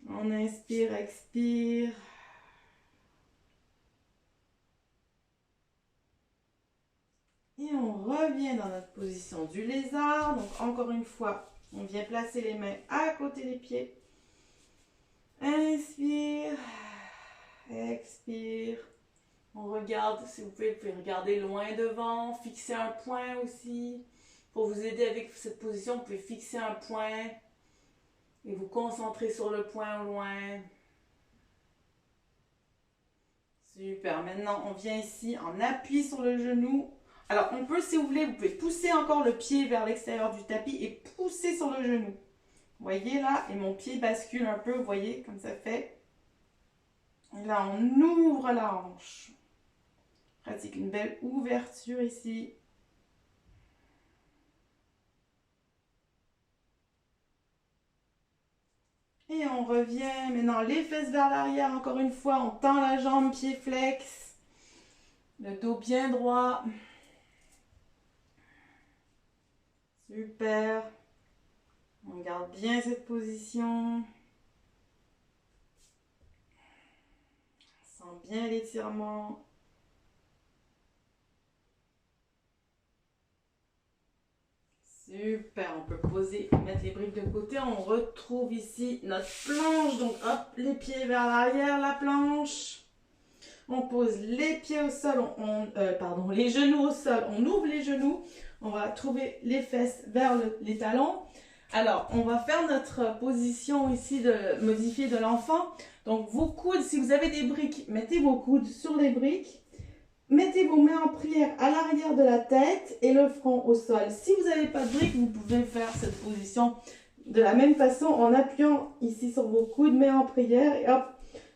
On inspire, expire. Et on revient dans notre position du lézard. Donc encore une fois, on vient placer les mains à côté des pieds. Inspire, expire. On regarde, si vous pouvez regarder loin devant, fixer un point aussi. Pour vous aider avec cette position, vous pouvez fixer un point et vous concentrer sur le point au loin. Super, maintenant on vient ici en appui sur le genou. Alors on peut, si vous voulez, vous pouvez pousser encore le pied vers l'extérieur du tapis et pousser sur le genou. Vous voyez là, et mon pied bascule un peu, vous voyez comme ça fait. Et là, on ouvre la hanche. Pratique une belle ouverture ici. Et on revient maintenant les fesses vers l'arrière. Encore une fois, on tend la jambe, pied flex. Le dos bien droit. Super. On garde bien cette position. On sent bien l'étirement. Super, on peut poser, mettre les briques de côté. On retrouve ici notre planche. Donc hop, les pieds vers l'arrière, la planche. On pose les pieds au sol, les genoux au sol. On ouvre les genoux. On va trouver les fesses vers les talons. Alors, on va faire notre position ici de modifier de l'enfant. Donc, vos coudes, si vous avez des briques, mettez vos coudes sur les briques. mettez vos mains en prière à l'arrière de la tête et le front au sol. Si vous n'avez pas de briques, vous pouvez faire cette position de la même façon en appuyant ici sur vos coudes, mains en prière et hop,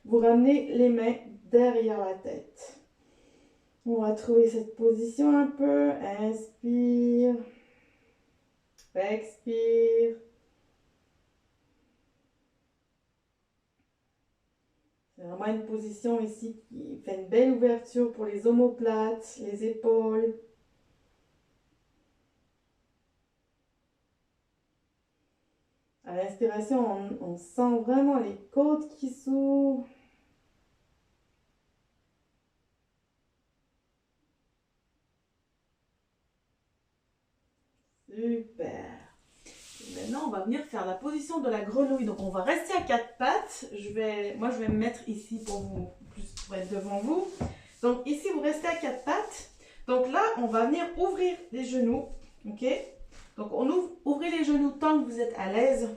vous ramenez les mains derrière la tête. On va trouver cette position un peu. Inspire. Expire. C'est vraiment une position ici qui fait une belle ouverture pour les omoplates, les épaules. À l'inspiration, on sent vraiment les côtes qui s'ouvrent. Super. Et maintenant, on va venir faire la position de la grenouille. Donc, on va rester à quatre pattes. Moi, je vais me mettre ici pour être devant vous. Donc, ici, vous restez à quatre pattes. Donc là, on va venir ouvrir les genoux. Ok? Donc, ouvrez les genoux tant que vous êtes à l'aise.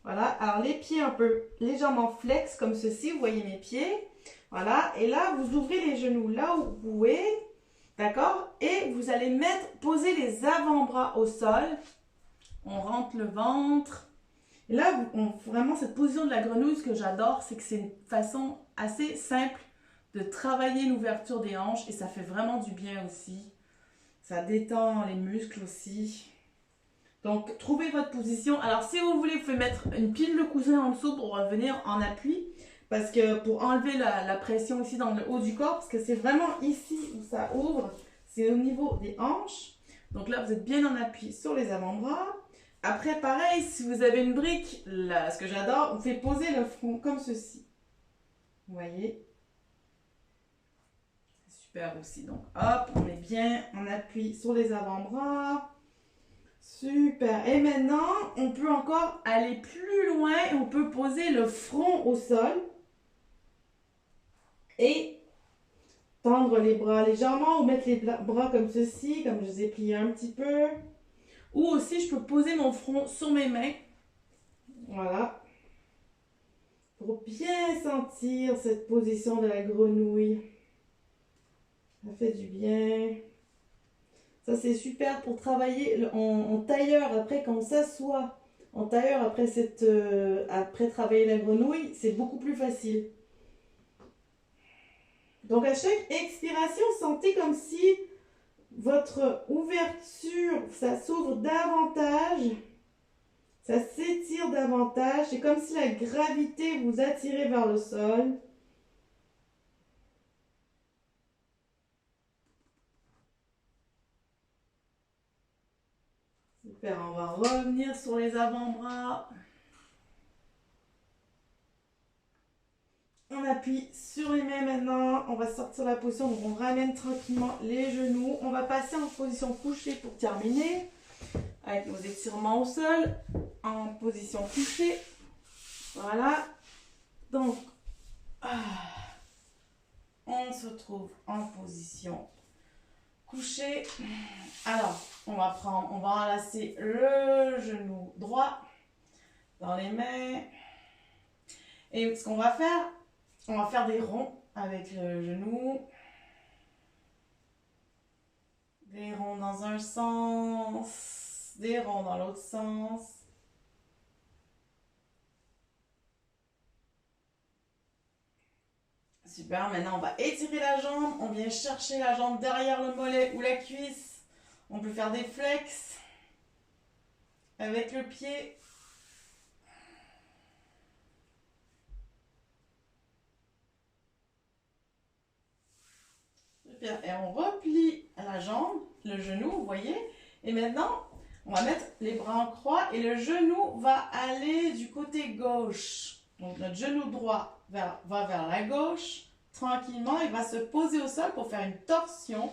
Voilà. Alors, les pieds un peu légèrement flex, comme ceci. Vous voyez mes pieds. Voilà. Et là, vous ouvrez les genoux là où vous pouvez. D'accord? Et vous allez poser les avant-bras au sol. On rentre le ventre. Et là, vraiment, cette position de la grenouille, ce que j'adore, c'est que c'est une façon assez simple de travailler l'ouverture des hanches. Et ça fait vraiment du bien aussi. Ça détend les muscles aussi. Donc, trouvez votre position. Alors, si vous voulez, vous pouvez mettre une pile de coussin en dessous pour venir en appui. Parce que pour enlever la pression ici dans le haut du corps, parce que c'est vraiment ici où ça ouvre, c'est au niveau des hanches. Donc là, vous êtes bien en appui sur les avant-bras. Après, pareil, si vous avez une brique, là, ce que j'adore, vous faites poser le front comme ceci. Vous voyez? C'est super aussi. Donc hop, on est bien en appui sur les avant-bras. Super. Et maintenant, on peut encore aller plus loin et on peut poser le front au sol. Et tendre les bras légèrement ou mettre les bras comme ceci, comme je les ai pliés un petit peu. Ou aussi, je peux poser mon front sur mes mains. Voilà. Pour bien sentir cette position de la grenouille. Ça fait du bien. Ça, c'est super pour travailler en tailleur. Après, quand on s'assoit en tailleur, après travailler la grenouille, c'est beaucoup plus facile. Donc, à chaque expiration, sentez comme si votre ouverture, ça s'ouvre davantage, ça s'étire davantage. C'est comme si la gravité vous attirait vers le sol. Super, on va revenir sur les avant-bras. On appuie sur les mains maintenant. On va sortir la position. Donc on ramène tranquillement les genoux. On va passer en position couchée pour terminer. Avec nos étirements au sol. En position couchée. Voilà. Donc, on se trouve en position couchée. Alors, on va enlacer le genou droit dans les mains. Et ce qu'on va faire, on va faire des ronds avec le genou. Des ronds dans un sens, des ronds dans l'autre sens. Super, maintenant on va étirer la jambe. On vient chercher la jambe derrière le mollet ou la cuisse. On peut faire des flex avec le pied. Super, et on replie la jambe, le genou, vous voyez. Et maintenant, on va mettre les bras en croix et le genou va aller du côté gauche. Donc notre genou droit va vers la gauche. Tranquillement, il va se poser au sol pour faire une torsion.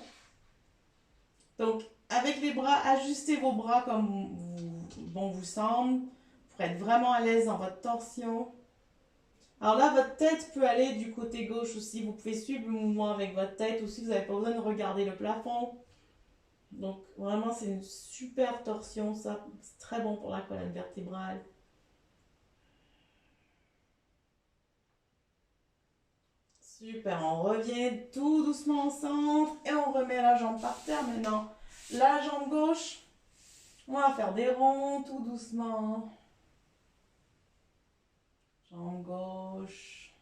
Donc, avec les bras, ajustez vos bras comme bon vous semble pour être vraiment à l'aise dans votre torsion. Alors là, votre tête peut aller du côté gauche aussi. Vous pouvez suivre le mouvement avec votre tête aussi. Vous n'avez pas besoin de regarder le plafond. Donc, vraiment, c'est une super torsion, ça. C'est très bon pour la colonne vertébrale. Super, on revient tout doucement au centre et on remet la jambe par terre. Maintenant, la jambe gauche, on va faire des ronds tout doucement. Jambe gauche.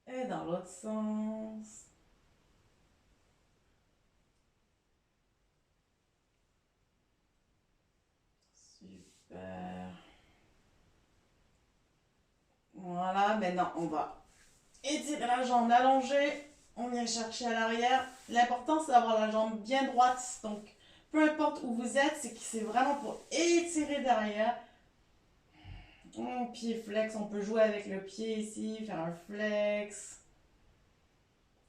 Et dans l'autre sens. Super. Voilà, maintenant on va étirer la jambe allongée. On vient chercher à l'arrière. L'important c'est d'avoir la jambe bien droite. Donc peu importe où vous êtes, c'est vraiment pour étirer derrière. Pied flex, on peut jouer avec le pied ici, faire un flex.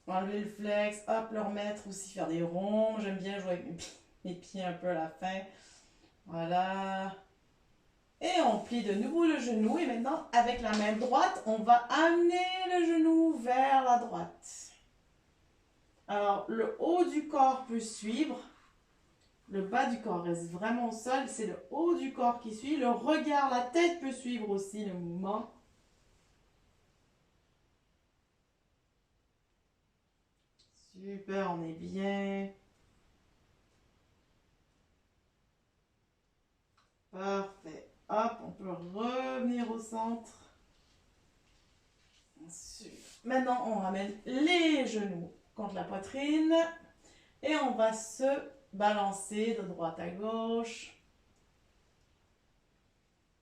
Enlever le flex, hop, le remettre aussi, faire des ronds. J'aime bien jouer avec mes pieds un peu à la fin. Voilà. Et on plie de nouveau le genou. Et maintenant, avec la main droite, on va amener le genou vers la droite. Alors, le haut du corps peut suivre. Le bas du corps reste vraiment au sol. C'est le haut du corps qui suit. Le regard, la tête peut suivre aussi le mouvement. Super, on est bien. Parfait. Hop, on peut revenir au centre. Super. Maintenant, on ramène les genoux contre la poitrine. Et on va se balancer de droite à gauche.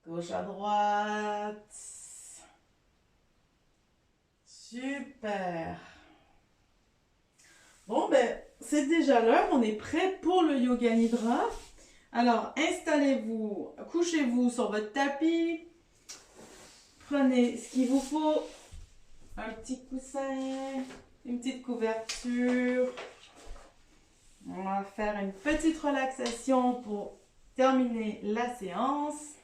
Gauche à droite. Super. Bon, ben, c'est déjà l'heure. On est prêt pour le Yoga Nidra. Alors, installez-vous, couchez-vous sur votre tapis. Prenez ce qu'il vous faut. Un petit coussin, une petite couverture. On va faire une petite relaxation pour terminer la séance.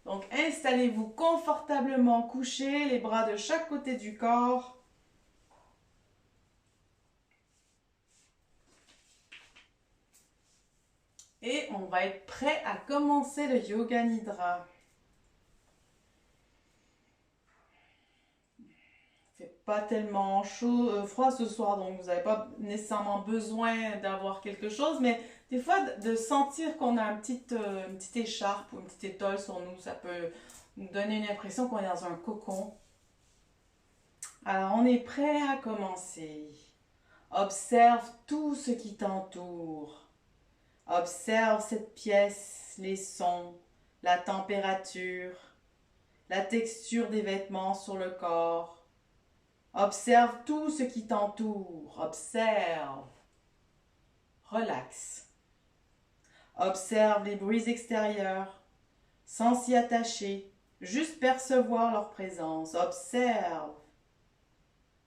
Donc, installez-vous confortablement couché, les bras de chaque côté du corps. Et on va être prêt à commencer le Yoga Nidra. Il ne fait pas tellement chaud, froid ce soir, donc vous n'avez pas nécessairement besoin d'avoir quelque chose, mais des fois de sentir qu'on a une petite écharpe ou une petite étole sur nous, ça peut nous donner une impression qu'on est dans un cocon. Alors on est prêt à commencer. Observe tout ce qui t'entoure. Observe cette pièce, les sons, la température, la texture des vêtements sur le corps. Observe tout ce qui t'entoure. Observe. Relaxe. Observe les bruits extérieurs sans s'y attacher, juste percevoir leur présence. Observe.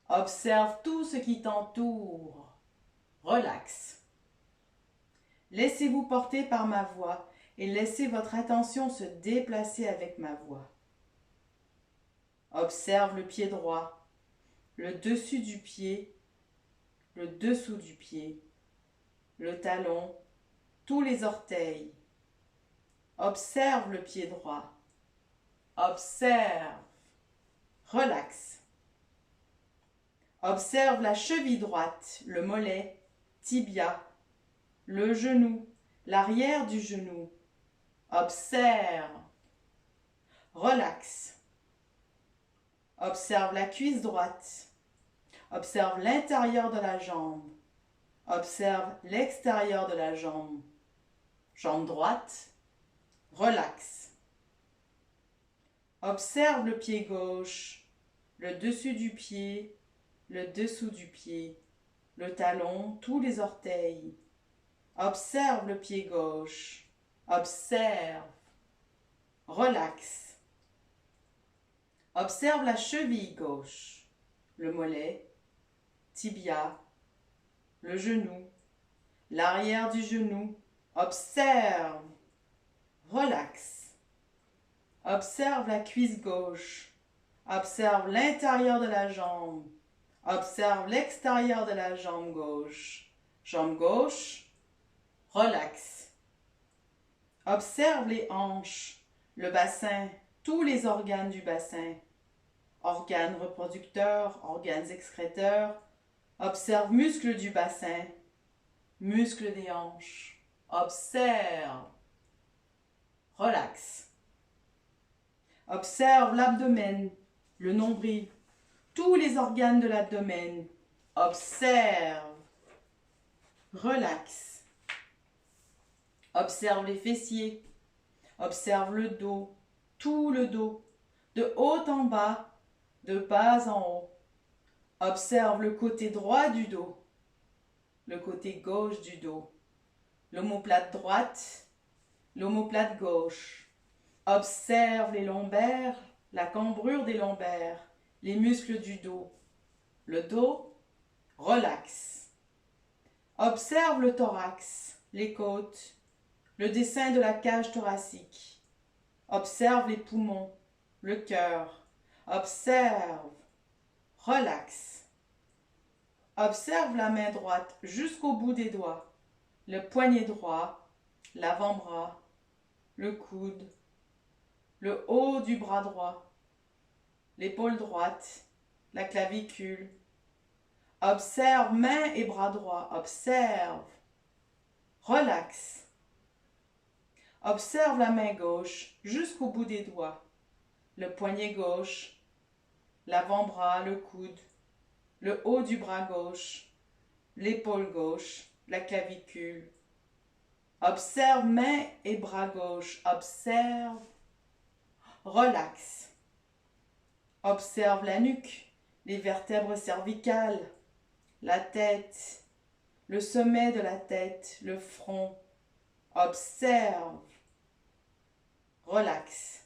Observe tout ce qui t'entoure. Relaxe. Laissez-vous porter par ma voix et laissez votre attention se déplacer avec ma voix. Observe le pied droit, le dessus du pied, le dessous du pied, le talon, tous les orteils. Observe le pied droit. Observe. Relaxe. Observe la cheville droite, le mollet, tibia, le genou, l'arrière du genou. Observe. Relaxe. Observe la cuisse droite. Observe l'intérieur de la jambe. Observe l'extérieur de la jambe. Jambe droite. Relaxe. Observe le pied gauche, le dessus du pied, le dessous du pied, le talon, tous les orteils. Observe le pied gauche. Observe. Relaxe. Observe la cheville gauche, le mollet, tibia, le genou, l'arrière du genou. Observe. Relaxe. Observe la cuisse gauche. Observe l'intérieur de la jambe. Observe l'extérieur de la jambe gauche. Jambe gauche. Relaxe. Observe les hanches, le bassin, tous les organes du bassin. Organes reproducteurs, organes excréteurs. Observe muscles du bassin, muscles des hanches. Observe. Relaxe. Observe l'abdomen, le nombril, tous les organes de l'abdomen. Observe. Relaxe. Observe les fessiers. Observe le dos, tout le dos, de haut en bas, de bas en haut. Observe le côté droit du dos, le côté gauche du dos, l'omoplate droite, l'omoplate gauche. Observe les lombaires, la cambrure des lombaires, les muscles du dos. Le dos, relaxe. Observe le thorax, les côtes, le dessin de la cage thoracique. Observe les poumons, le cœur. Observe. Relaxe. Observe la main droite jusqu'au bout des doigts, le poignet droit, l'avant-bras, le coude, le haut du bras droit, l'épaule droite, la clavicule. Observe main et bras droits. Observe. Relaxe. Observe la main gauche jusqu'au bout des doigts, le poignet gauche, l'avant-bras, le coude, le haut du bras gauche, l'épaule gauche, la clavicule. Observe main et bras gauche. Observe. Relaxe. Observe la nuque, les vertèbres cervicales, la tête, le sommet de la tête, le front. Observe. Relaxe.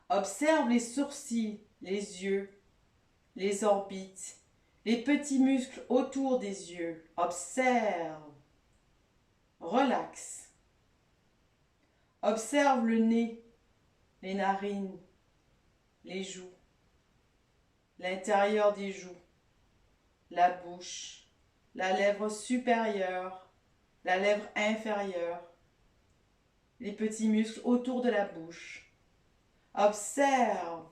Observe les sourcils, les yeux, les orbites, les petits muscles autour des yeux. Observe. Relaxe. Observe le nez, les narines, les joues, l'intérieur des joues, la bouche, la lèvre supérieure, la lèvre inférieure, les petits muscles autour de la bouche. Observe.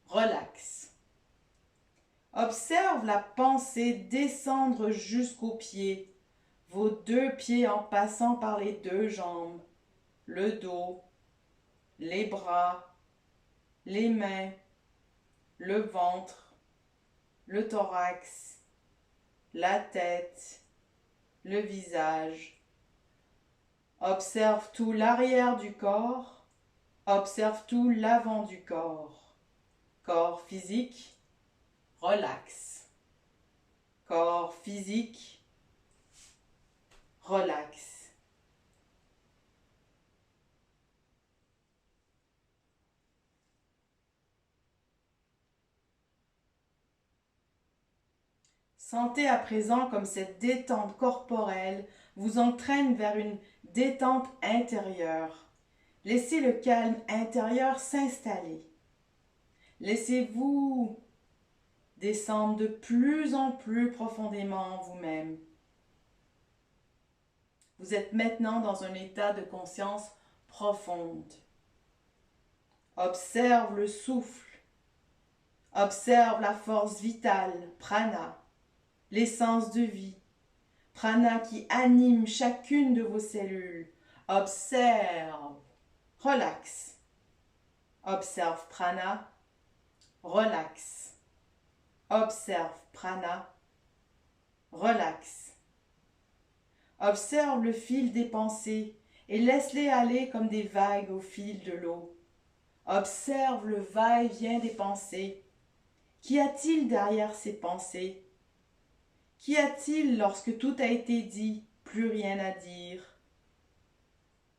Relaxe. Observe la pensée descendre jusqu'aux pieds, vos deux pieds en passant par les deux jambes, le dos, les bras, les mains, le ventre, le thorax, la tête, le visage. Observe tout l'arrière du corps, observe tout l'avant du corps. Corps physique, relaxe. Corps physique, relaxe. Sentez à présent comme cette détente corporelle vous entraîne vers une détente intérieure. Laissez le calme intérieur s'installer. Laissez-vous descendre de plus en plus profondément en vous-même. Vous êtes maintenant dans un état de conscience profonde. Observe le souffle. Observe la force vitale, prana, l'essence de vie, prana qui anime chacune de vos cellules. Observe, relaxe. Observe prana, relaxe. Observe prana, relaxe. Observe le fil des pensées et laisse-les aller comme des vagues au fil de l'eau. Observe le va-et-vient des pensées. Qu'y a-t-il derrière ces pensées? Qu'y a-t-il lorsque tout a été dit, plus rien à dire?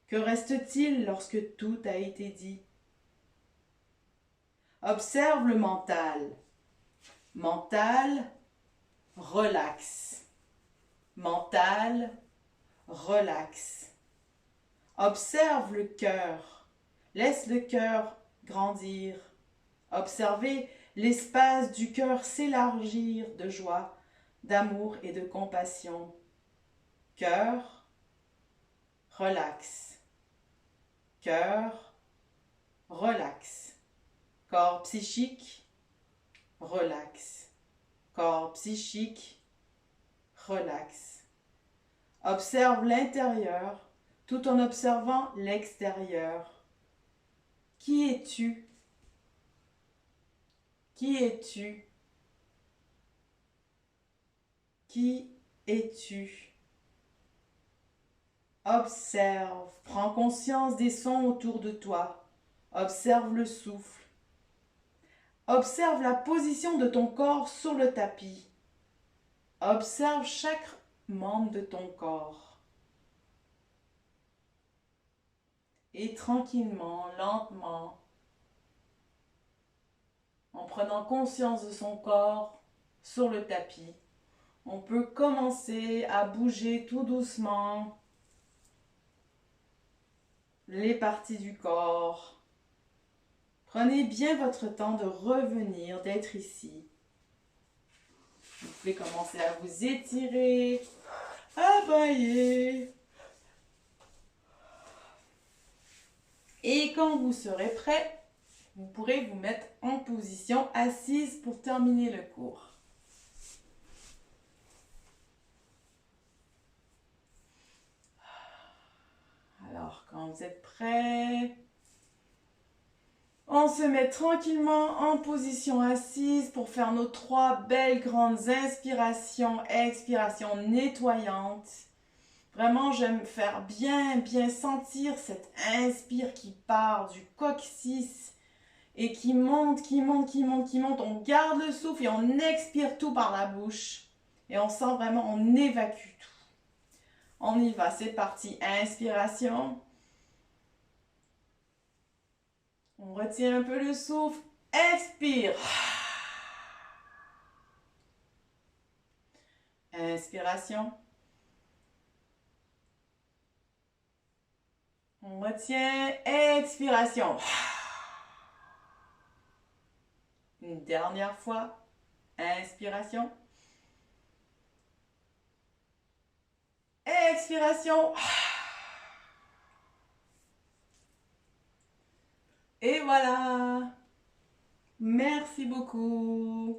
Que reste-t-il lorsque tout a été dit? Observe le mental. Mental, relaxe. Mental, relaxe. Observe le cœur. Laisse le cœur grandir. Observez l'espace du cœur s'élargir de joie, d'amour et de compassion. Cœur, relaxe. Cœur, relax. Corps psychique, relax. Corps psychique, relax. Observe l'intérieur tout en observant l'extérieur. Qui es-tu? Qui es-tu? Qui es-tu? Observe, prends conscience des sons autour de toi. Observe le souffle. Observe la position de ton corps sur le tapis. Observe chaque membre de ton corps. Et tranquillement, lentement, en prenant conscience de son corps sur le tapis, on peut commencer à bouger tout doucement les parties du corps. Prenez bien votre temps de revenir, d'être ici. Vous pouvez commencer à vous étirer, à bailler. Et quand vous serez prêt, vous pourrez vous mettre en position assise pour terminer le cours. Alors, quand vous êtes prêt, on se met tranquillement en position assise pour faire nos 3 belles grandes inspirations, expirations nettoyantes. Vraiment, j'aime faire bien sentir cette inspire qui part du coccyx et qui monte. On garde le souffle et on expire tout par la bouche. Et on sent vraiment, on évacue tout. On y va, c'est parti. Inspiration. On retient un peu le souffle. Expire. Inspiration. On retient. Expiration. Une dernière fois. Inspiration. Expiration. Et voilà. Merci beaucoup.